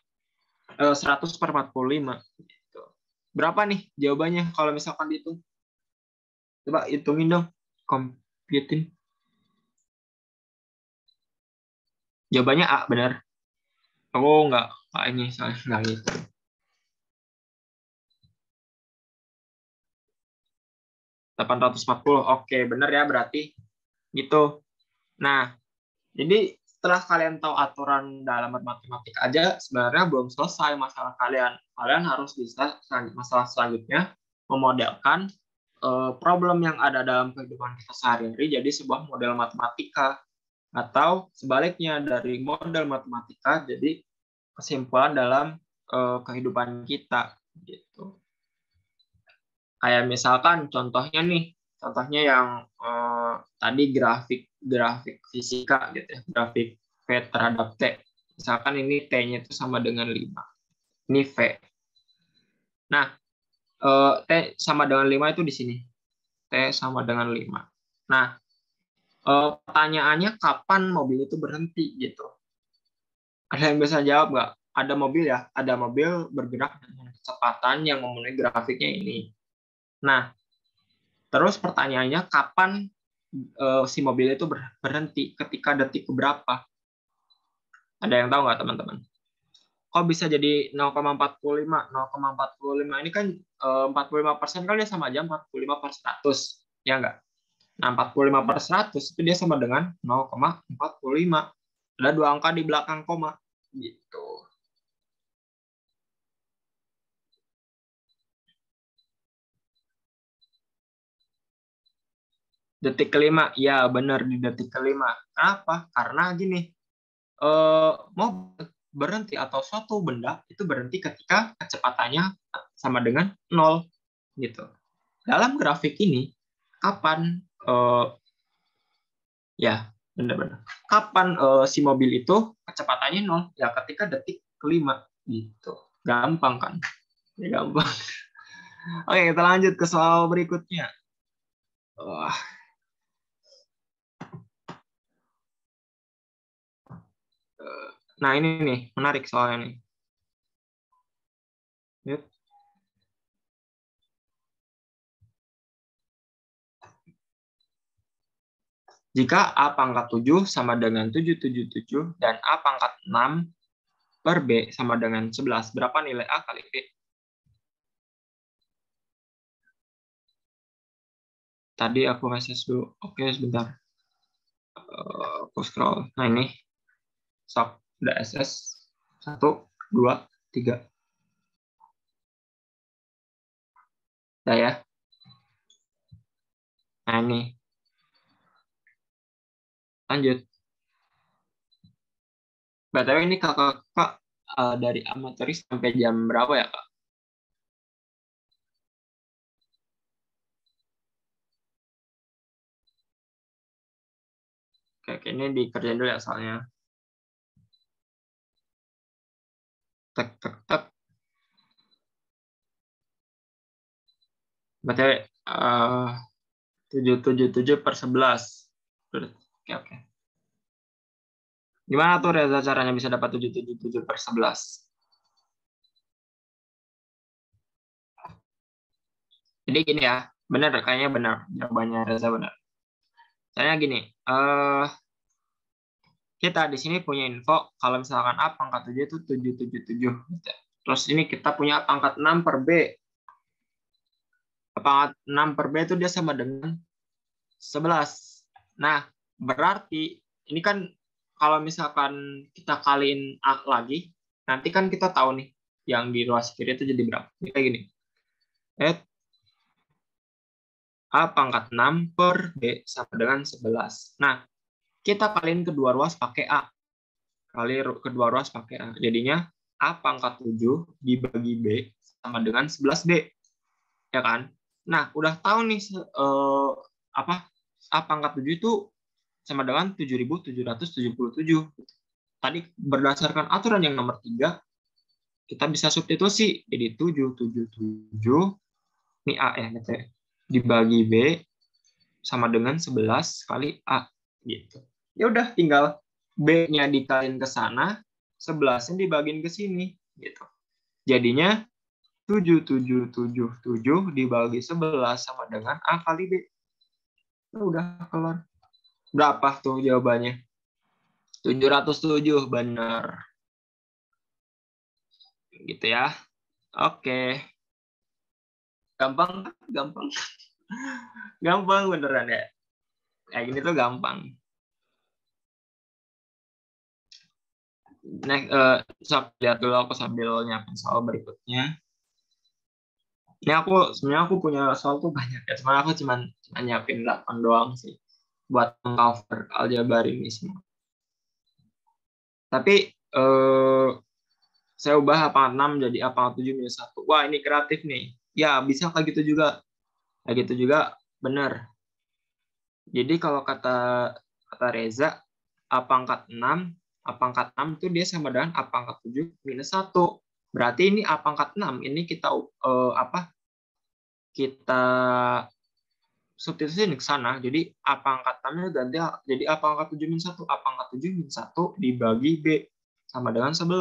100/45. Gitu. Berapa nih jawabannya kalau misalkan dihitung? Coba hitungin dong. Computing. Jawabannya A, benar. Oh, enggak. Ini soalnya enggak gitu. Oke, benar ya berarti. Gitu. Nah, jadi setelah kalian tahu aturan dalam matematika aja, sebenarnya belum selesai masalah kalian. Kalian harus bisa masalah selanjutnya memodelkan problem yang ada dalam kehidupan kita sehari-hari jadi sebuah model matematika, atau sebaliknya dari model matematika jadi kesimpulan dalam kehidupan kita gitu. Kayak misalkan contohnya yang tadi grafik fisika gitu ya, grafik V terhadap T. Misalkan ini T-nya itu sama dengan 5. Ini V. Nah, T sama dengan 5 itu di sini. T sama dengan 5. Nah, pertanyaannya kapan mobil itu berhenti gitu. Ada yang bisa jawab nggak? Ada mobil ya, ada mobil bergerak dengan kecepatan yang memenuhi grafiknya ini. Nah, terus pertanyaannya kapan si mobil itu berhenti, ketika detik berapa? Ada yang tahu nggak teman-teman? Kok bisa jadi 0,45? 0,45 ini kan 45% kan dia sama aja 45/100, ya nggak? Nah, 45/100 itu dia sama dengan 0,45. Ada 2 angka di belakang koma. Gitu. Detik kelima, ya benar di detik kelima. Kenapa? Karena gini, mau berhenti atau suatu benda itu berhenti ketika kecepatannya sama dengan 0. Gitu. Dalam grafik ini, kapan ya benar-benar kapan si mobil itu kecepatannya 0? Ya ketika detik kelima. Gitu. Gampang kan? Ya, gampang. Oke, kita lanjut ke soal berikutnya. Wah. Nah, ini nih, menarik soalnya nih. Yuk. Jika A pangkat 7 sama dengan 777 dan A pangkat 6 per B sama dengan 11, berapa nilai A kali B? Tadi aku message dulu. Oke, sebentar. Aku scroll. Nah, ini. Sok, udah SS. 1, 2, 3. Udah ya. Nah, ini. Lanjut. BTW ini kakak dari amateris sampai jam berapa ya, Kak? Oke, ini dikerjain dulu ya soalnya. Tek, tek, tek. BTW 777/11. Oke. Gimana tuh Reza caranya bisa dapat 777/11? Jadi gini ya, benar kayaknya benar jawabannya Reza benar. Caranya gini, kita di sini punya info kalau misalkan A pangkat 7 itu 777. Terus ini kita punya pangkat 6 per B. Pangkat 6 per B itu dia sama dengan 11. Nah, berarti ini kan kalau misalkan kita kaliin A lagi, nanti kan kita tahu nih yang di ruas kiri itu jadi berapa. Ini kayak gini. A pangkat 6 per B sama dengan 11. Nah, kita kaliin kedua ruas pakai A. Kali kedua ruas pakai A. Jadinya A pangkat 7 dibagi B sama dengan 11B. Ya kan? Nah, udah tahu nih A pangkat 7 itu sama dengan 7.777. Tadi berdasarkan aturan yang nomor 3, kita bisa substitusi. Jadi 777 ini A ya, dibagi B sama dengan 11 kali A gitu. Ya udah tinggal B-nya dikaliin ke sana, 11-nya dibagiin ke sini gitu. Jadinya 7777 dibagi 11 sama dengan A kali B. Nah, udah keluar. Berapa tuh jawabannya? 707, benar. Gitu ya. Oke. Gampang, gampang. Gampang beneran ya. Kayak gini tuh gampang. Next, lihat dulu aku sambil nyiapin soal berikutnya. Ini sebenarnya aku punya soal tuh banyak ya. Cuma aku cuma nyiapin 8 doang sih buat mengcover aljabar ini semua. Tapi saya ubah A pangkat 6 jadi A pangkat 7 minus 1. Wah, ini kreatif nih. Ya, bisa kayak gitu juga. Kayak gitu juga benar. Jadi kalau kata Reza, A pangkat 6 A pangkat 6 itu dia sama dengan A pangkat 7 minus 1. Berarti ini A pangkat 6 ini kita kita substitusi ke sana. Jadi A pangkat 6-nya ganti jadi A pangkat 7 minus 1. A pangkat 7 minus 1 dibagi B sama dengan 11.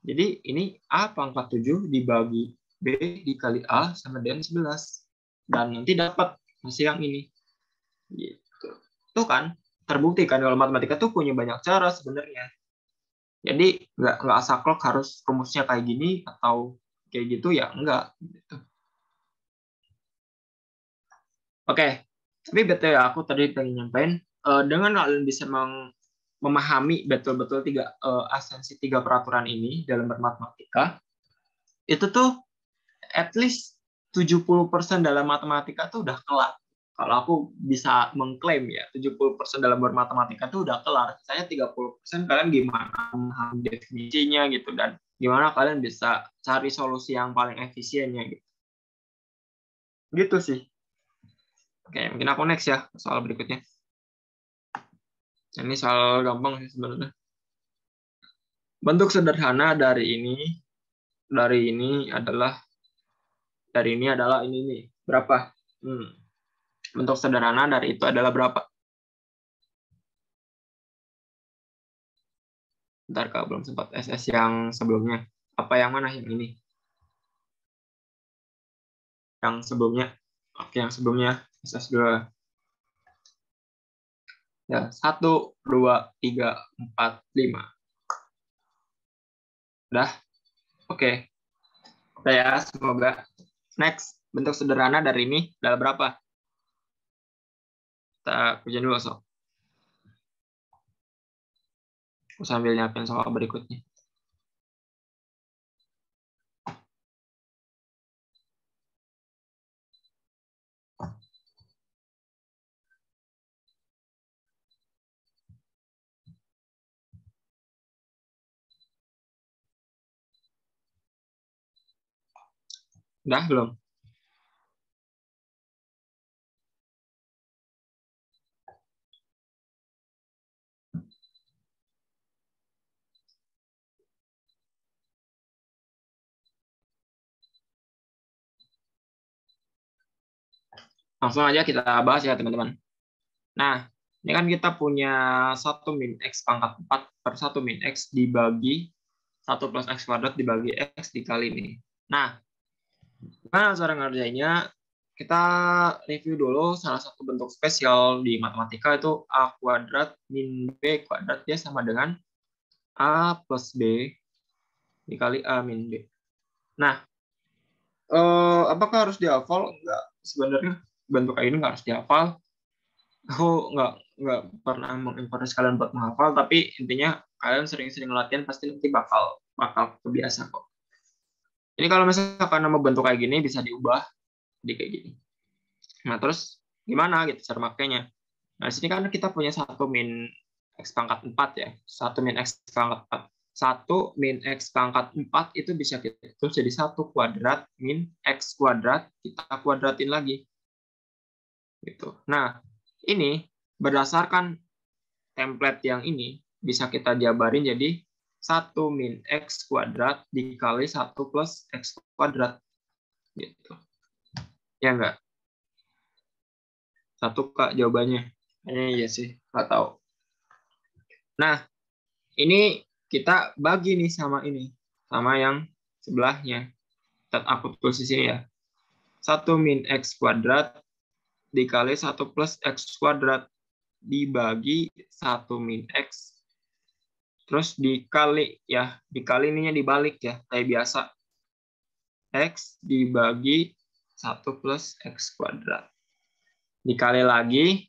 Jadi ini A pangkat 7 dibagi B dikali A sama dengan 11. Dan nanti dapat hasil yang ini. Gitu. Tuh kan, terbukti kan kalau matematika tuh punya banyak cara sebenarnya. Jadi nggak saklek harus rumusnya kayak gini atau kayak gitu ya, enggak. Gitu. Oke, tapi betul ya, aku tadi pengen nyampein, dengan kalian bisa memahami betul-betul esensi 3 peraturan ini dalam bermatematika, itu tuh at least 70% dalam matematika tuh udah kelar. Kalau aku bisa mengklaim ya, 70% dalam bermatematika tuh udah kelar. Saya 30% kalian gimana memahami definisinya gitu, dan gimana kalian bisa cari solusi yang paling efisiennya gitu. Gitu sih. Oke, mungkin aku next ya soal berikutnya. Ini soal gampang sih sebenarnya. Bentuk sederhana dari ini adalah ini nih. Berapa? Bentuk sederhana dari itu adalah berapa? Bentar, kalau belum sempat SS yang sebelumnya. Apa yang mana? Yang ini? Yang sebelumnya. Oke, yang sebelumnya. SS 2. Ya, 1, 2, 3, 4, 5. Udah? Oke. Udah ya, semoga. Next, bentuk sederhana dari ini adalah berapa? Kita kerjain dulu, sob. Aku sambil nyiapin soal berikutnya. Udah belum? Langsung aja kita bahas ya, teman-teman. Nah, ini kan kita punya 1 min X pangkat 4 per 1 min X dibagi 1 plus X kuadrat dibagi X dikali ini. Nah, gimana cara ngerjainnya? Kita review dulu salah satu bentuk spesial di matematika itu A kuadrat min B kuadrat, dia sama dengan A plus B dikali A min B. Nah, apakah harus dihafal? Enggak, sebenarnya bentuk kayak ini nggak harus dihafal. Aku nggak pernah mengencourage kalian buat menghafal, tapi intinya kalian sering-sering latihan pasti nanti bakal kebiasa kok. Ini kalau misalkan nama bentuk kayak gini bisa diubah di kayak gini. Nah, terus gimana gitu cara makainya? Nah, di sini kan kita punya 1 min X pangkat 4 ya. 1 min X pangkat 4. 1 min X pangkat 4 itu bisa kita tulis jadi 1 kuadrat min X kuadrat, kita kuadratin lagi. Gitu. Nah, ini berdasarkan template yang ini bisa kita jabarin jadi 1 min X kuadrat dikali 1 plus X kuadrat. Gitu. Ya enggak? 1 Kak jawabannya. Iya sih, nggak tahu. Nah, ini kita bagi nih sama ini. Sama yang sebelahnya. Aku tulis di sini ya. 1 min X kuadrat dikali 1 plus X kuadrat dibagi 1 min X. Terus dikali ya. Dikali ininya dibalik ya. Kayak biasa. X dibagi 1 plus X kuadrat. Dikali lagi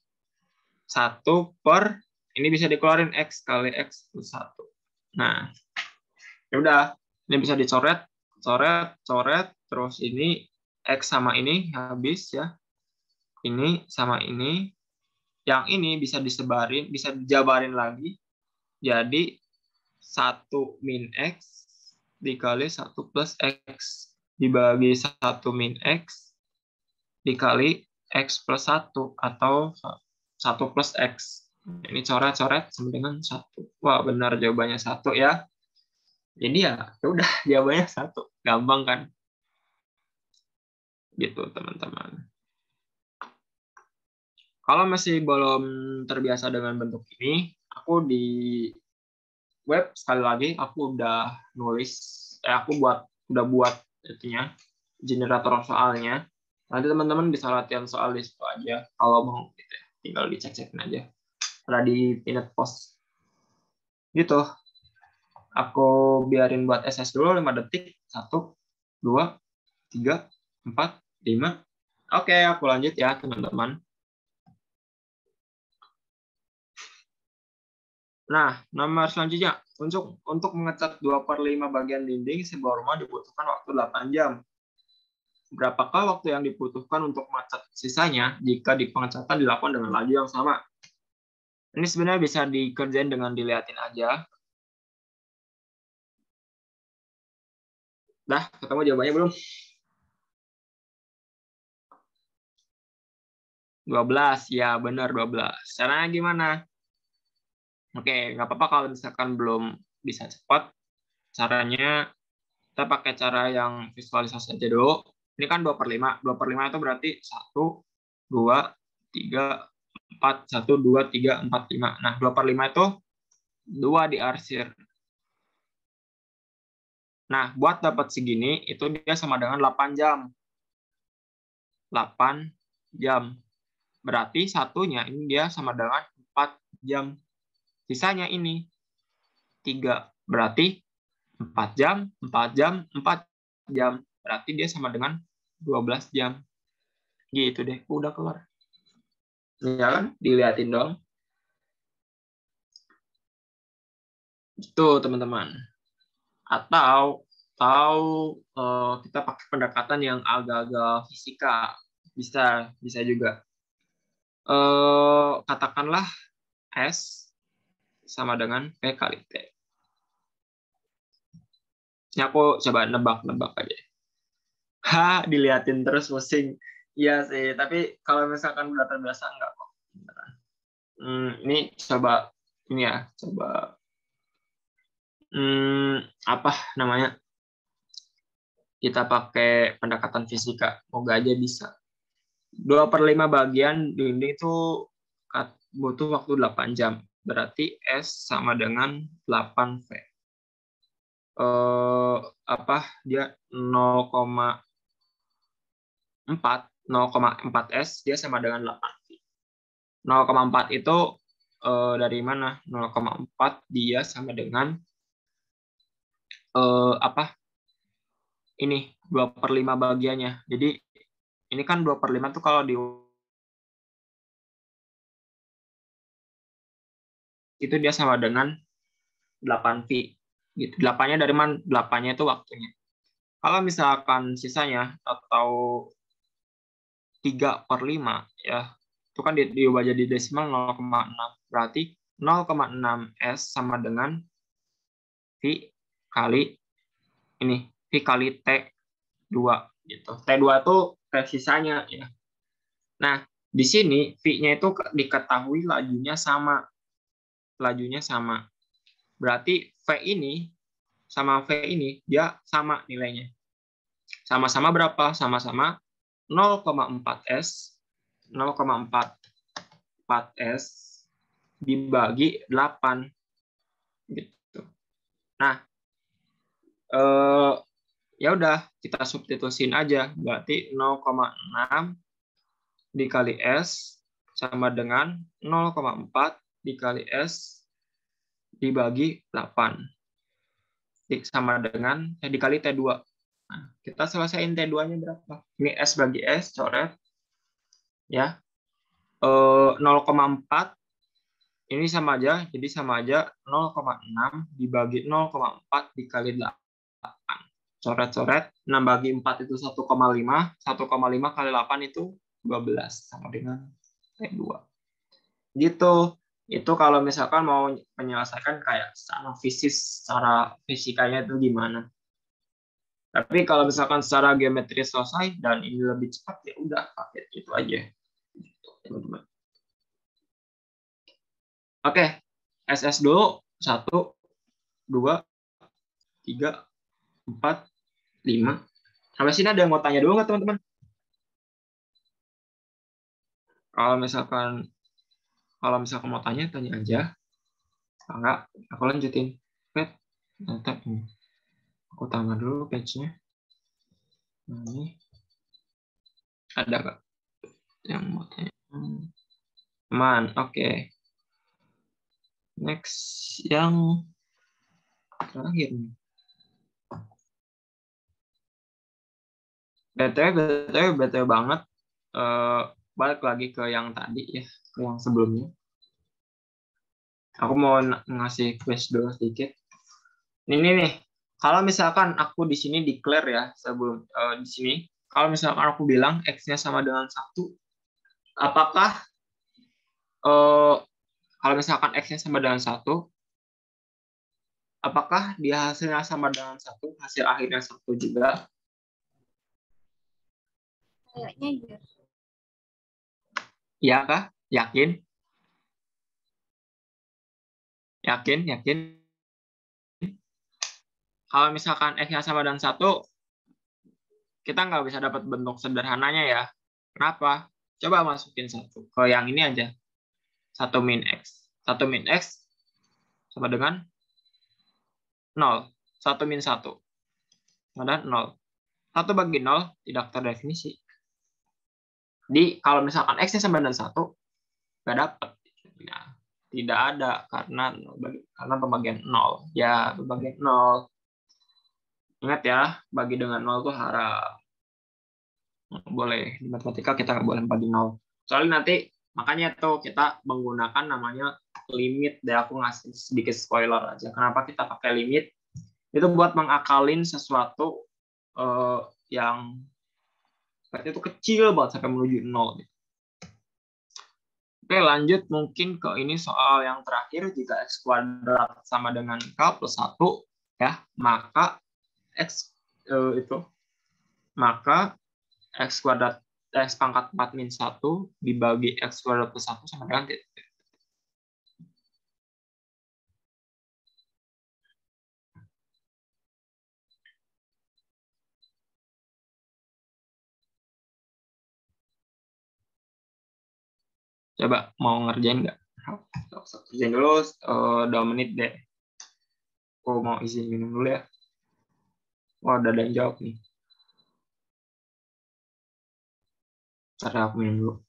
1 per, ini bisa dikeluarin X kali X plus 1. Nah, ya udah, ini bisa dicoret, coret, terus ini X sama ini habis ya. Ini sama ini. Yang ini bisa disebarin, bisa dijabarin lagi. Jadi 1 min X dikali 1 plus X dibagi 1 min X dikali X plus 1 atau 1 plus X Ini coret-coret sama dengan 1. Wah, benar jawabannya 1 ya. Jadi ya udah jawabannya 1. Gampang kan? Gitu, teman-teman. Kalau masih belum terbiasa dengan bentuk ini, aku di web sekali lagi aku udah nulis, udah buat itunya, generator soalnya. Nanti teman-teman bisa latihan soal di situ aja kalau mau gitu ya. Tinggal dicek-cekin aja. Ada di pinned post. Gitu. Aku biarin buat SS dulu 5 detik. 1, 2, 3, 4, 5. Oke, aku lanjut ya teman-teman. Nah, nomor selanjutnya, untuk mengecat 2/5 bagian dinding sebuah rumah dibutuhkan waktu 8 jam. Berapakah waktu yang dibutuhkan untuk mengecat sisanya jika di pengecatan dilakukan dengan laju yang sama? Ini sebenarnya bisa dikerjain dengan dilihatin aja. Dah, ketemu jawabannya belum? 12, ya benar 12. Caranya gimana? Oke, nggak apa-apa kalau misalkan belum bisa cepat. Caranya kita pakai cara yang visualisasi aja dulu. Ini kan 2/5. 2/5 itu berarti 1, 2, 3, 4. 1, 2, 3, 4, 5. Nah, 2/5 itu 2 diarsir. Nah, buat dapat segini, itu dia sama dengan 8 jam. 8 jam. Berarti satunya ini dia sama dengan 4 jam. Sisanya ini 3. Berarti 4 jam, 4 jam, 4 jam. Berarti dia sama dengan 12 jam. Gitu deh, udah keluar. Ya kan? Dilihatin dong. Itu teman-teman. Atau kita pakai pendekatan yang agak-agak fisika. Bisa juga. Katakanlah S sama dengan P kali T. Ini aku coba nebak-nebak aja. Dilihatin terus pusing. Iya sih, tapi kalau misalkan udah terbiasa enggak kok. Ini coba apa namanya? Kita pakai pendekatan fisika. Moga aja bisa. 2/5 bagian dinding itu butuh waktu 8 jam. Berarti S sama dengan 8V. Dia 0,4 S dia sama dengan 8V. 0,4 itu dari mana? 0,4 dia sama dengan ini 2/5 bagiannya. Jadi ini kan 2/5 tuh kalau itu dia sama dengan 8V. Gitu. 8-nya dari mana? 8-nya itu waktunya. Kalau misalkan sisanya atau 3/5 ya, itu kan diubah jadi desimal 0,6. Berarti 0,6 S sama dengan V kali ini, V kali T2 gitu. T2 itu sisanya ya. Nah, di sini V-nya itu diketahui lajunya sama. Berarti V ini sama V ini dia sama nilainya. Sama-sama berapa? Sama-sama 0,4 S dibagi 8 gitu. Nah, ya udah kita substitusin aja. Berarti 0,6 dikali S sama dengan 0,4 dikali S dibagi 8. Sama dengan dikali T2. Nah, kita selesaiin T2-nya berapa? Ini S bagi S, coret. Ya. 0,4 ini sama aja, jadi sama aja 0,6 dibagi 0,4 dikali 8. Coret-coret, 6 bagi 4 itu 1,5, 1,5 kali 8 itu 12, sama dengan T2. Gitu. Itu kalau misalkan mau menyelesaikan kayak secara fisikanya itu gimana. Tapi kalau misalkan secara geometri selesai dan ini lebih cepat, ya udah pakai itu aja. Gitu, teman-teman. Oke, SS dulu. 1, 2, 3, 4, 5. Sampai sini ada yang mau tanya dulu nggak teman-teman? Kalau misalkan mau tanya aja. Kalau nggak, aku lanjutin. Oke, nanti aku tambah dulu page-nya. Nah, ini ada nggak yang mau tanya? Teman, oke. Next, yang terakhir nih. BTW banget. Balik lagi ke yang tadi ya, ke yang sebelumnya. Aku mau ngasih quiz dulu sedikit. Ini nih, kalau misalkan aku di sini declare ya sebelum di sini, kalau misalkan aku bilang x-nya sama dengan 1, apakah kalau misalkan x-nya sama dengan 1, apakah dia hasilnya sama dengan 1, hasil akhirnya 1 juga? Kayaknya iya. Iya kah? Yakin? Yakin? Kalau misalkan x-nya sama dengan 1, kita nggak bisa dapat bentuk sederhananya ya. Kenapa? Coba masukin 1 ke yang ini aja. 1 min x. 1 min x sama dengan 0. 1 min 1 sama dengan 0. 1 bagi 0 tidak terdefinisi. Jadi kalau misalkan x-nya sama dengan 1, nggak dapat. Ya, tidak ada karena pembagian 0. Ya, pembagian 0. Ingat ya, bagi dengan 0 itu haram. Nggak boleh. Di matematika kita nggak boleh bagi 0. Soalnya nanti, makanya tuh kita menggunakan namanya limit. Deh, aku ngasih sedikit spoiler aja. Kenapa kita pakai limit? Itu buat mengakalin sesuatu yang berarti itu kecil banget sampai menuju 0. Oke, lanjut mungkin ke ini soal yang terakhir. Jika x kuadrat sama dengan k plus 1, ya, maka x kuadrat x pangkat 4 min 1 dibagi x kuadrat plus 1 sama dengan titik. Coba mau ngerjain nggak? Kerjain dulu 2 menit deh. Aku mau izin minum dulu ya. Wah, udah ada yang jawab nih. Cara aku minum dulu.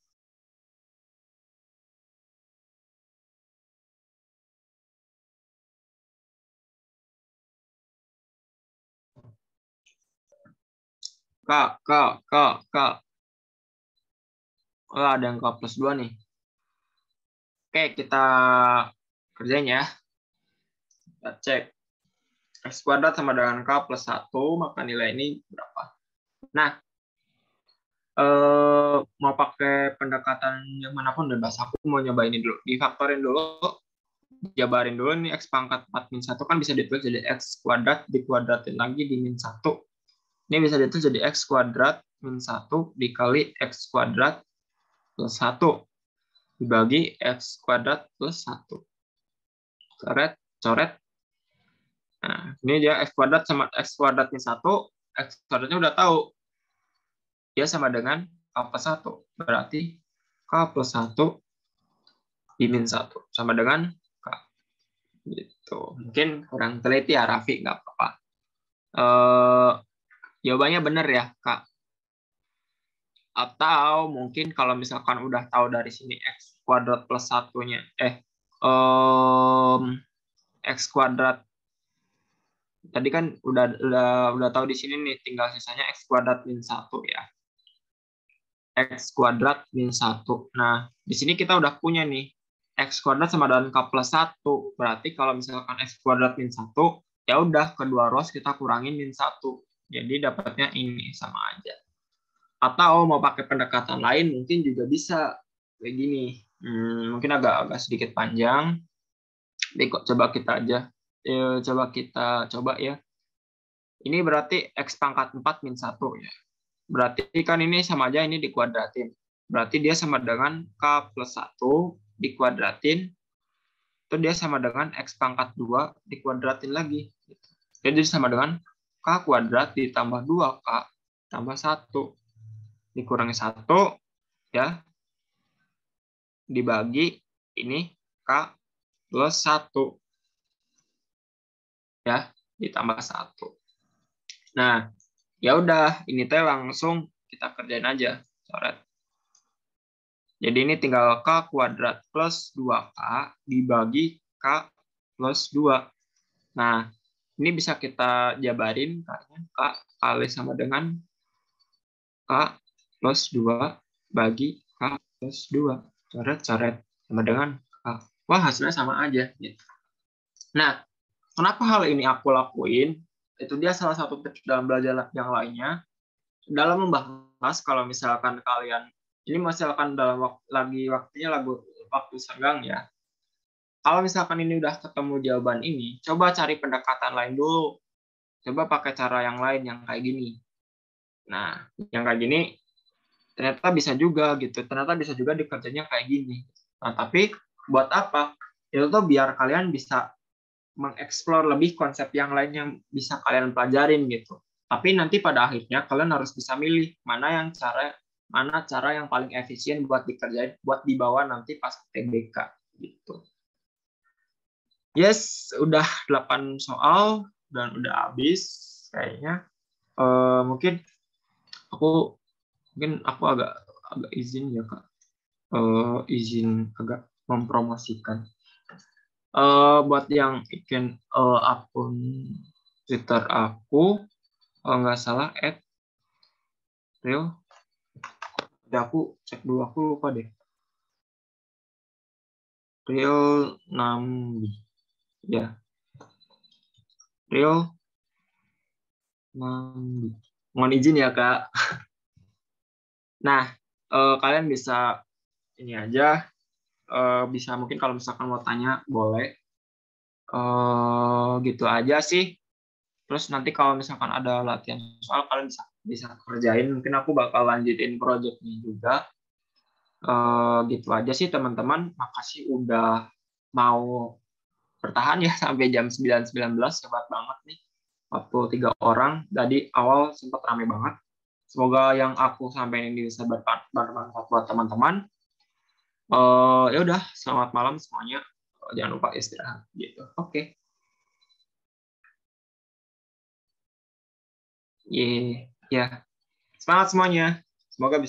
Kak. Oh, ada yang K plus 2 nih. Oke, kita kerjain ya. Kita cek. X kuadrat sama dengan K plus 1, maka nilai ini berapa? Nah, mau pakai pendekatan yang manapun bebas. Aku mau nyoba ini dulu. Difaktorin dulu, jabarin dulu nih X pangkat 4 min 1 kan bisa ditulis jadi X kuadrat dikuadratin lagi di min 1. Ini bisa ditulis jadi X kuadrat min 1 dikali X kuadrat plus 1 dibagi X kuadrat plus 1. Coret. Nah, ini dia X kuadrat sama X kuadrat min 1. X kuadratnya udah tahu. Dia sama dengan K plus 1. Berarti K plus 1 di min 1. Sama dengan K. Gitu. Mungkin kurang teliti ya, Raffi. Nggak apa-apa. Jawabannya benar ya, Kak. Atau mungkin kalau misalkan udah tahu dari sini X kuadrat plus 1-nya. X kuadrat. Tadi kan udah tahu di sini nih, tinggal sisanya X kuadrat min 1 ya. X kuadrat min 1. Nah, di sini kita udah punya nih. X kuadrat sama dengan K plus 1. Berarti kalau misalkan X kuadrat min 1, ya udah kedua rows kita kurangin min 1. Jadi dapatnya ini sama aja. Atau mau pakai pendekatan lain mungkin juga bisa kayak gini. Mungkin agak sedikit panjang. Tapi kok coba kita aja. Coba ya. Ini berarti X pangkat 4 min 1 ya. Berarti kan ini sama aja ini dikuadratin. Berarti dia sama dengan K plus 1 dikuadratin itu dia sama dengan X pangkat 2 dikuadratin lagi. Jadi sama dengan K kuadrat ditambah 2K tambah 1. Dikurangi 1, ya. Dibagi ini K plus 1. Ya, ditambah 1. Nah, ya udah, ini teh langsung kita kerjain aja, coret. Jadi ini tinggal K kuadrat plus 2K dibagi K plus 2. Nah, ini bisa kita jabarin, K kali sama dengan K plus 2 bagi K plus 2. Coret-coret sama dengan K. Wah, hasilnya sama aja. Gitu. Nah, kenapa hal ini aku lakuin? Itu dia salah satu tips dalam belajar yang lainnya. Dalam membahas kalau misalkan kalian, ini misalkan dalam waktunya waktu senggang ya. Kalau misalkan ini udah ketemu jawaban ini, coba cari pendekatan lain dulu. Coba pakai cara yang lain yang kayak gini. Nah, yang kayak gini ternyata bisa juga gitu. Ternyata bisa juga dikerjanya kayak gini. Nah, tapi buat apa? Itu tuh biar kalian bisa mengeksplor lebih konsep yang lain yang bisa kalian pelajarin gitu. Tapi nanti pada akhirnya kalian harus bisa milih mana cara yang paling efisien buat dikerjain, buat dibawa nanti pas TBK gitu. Yes, udah 8 soal dan udah habis kayaknya. Mungkin aku agak izin ya Kak. Izin agak mempromosikan. Buat yang bikin akun Twitter aku, kalau nggak salah @real. Udah aku cek dulu, aku lupa deh. Real Nambi, ya. Real Nambi. Mohon izin ya Kak. Nah, kalian bisa ini aja. Bisa mungkin kalau misalkan mau tanya boleh. Gitu aja sih. Terus nanti kalau misalkan ada latihan soal kalian bisa kerjain. Mungkin aku bakal lanjutin projectnya juga. Gitu aja sih teman-teman. Makasih udah mau bertahan ya sampai jam 9.19. Hebat banget nih. 43 orang. Dari awal sempat rame banget. Semoga yang aku sampaikan ini bisa bermanfaat buat teman-teman. Ya udah, selamat malam semuanya. Jangan lupa istirahat gitu. Oke. Ya. Semangat semuanya. Semoga bisa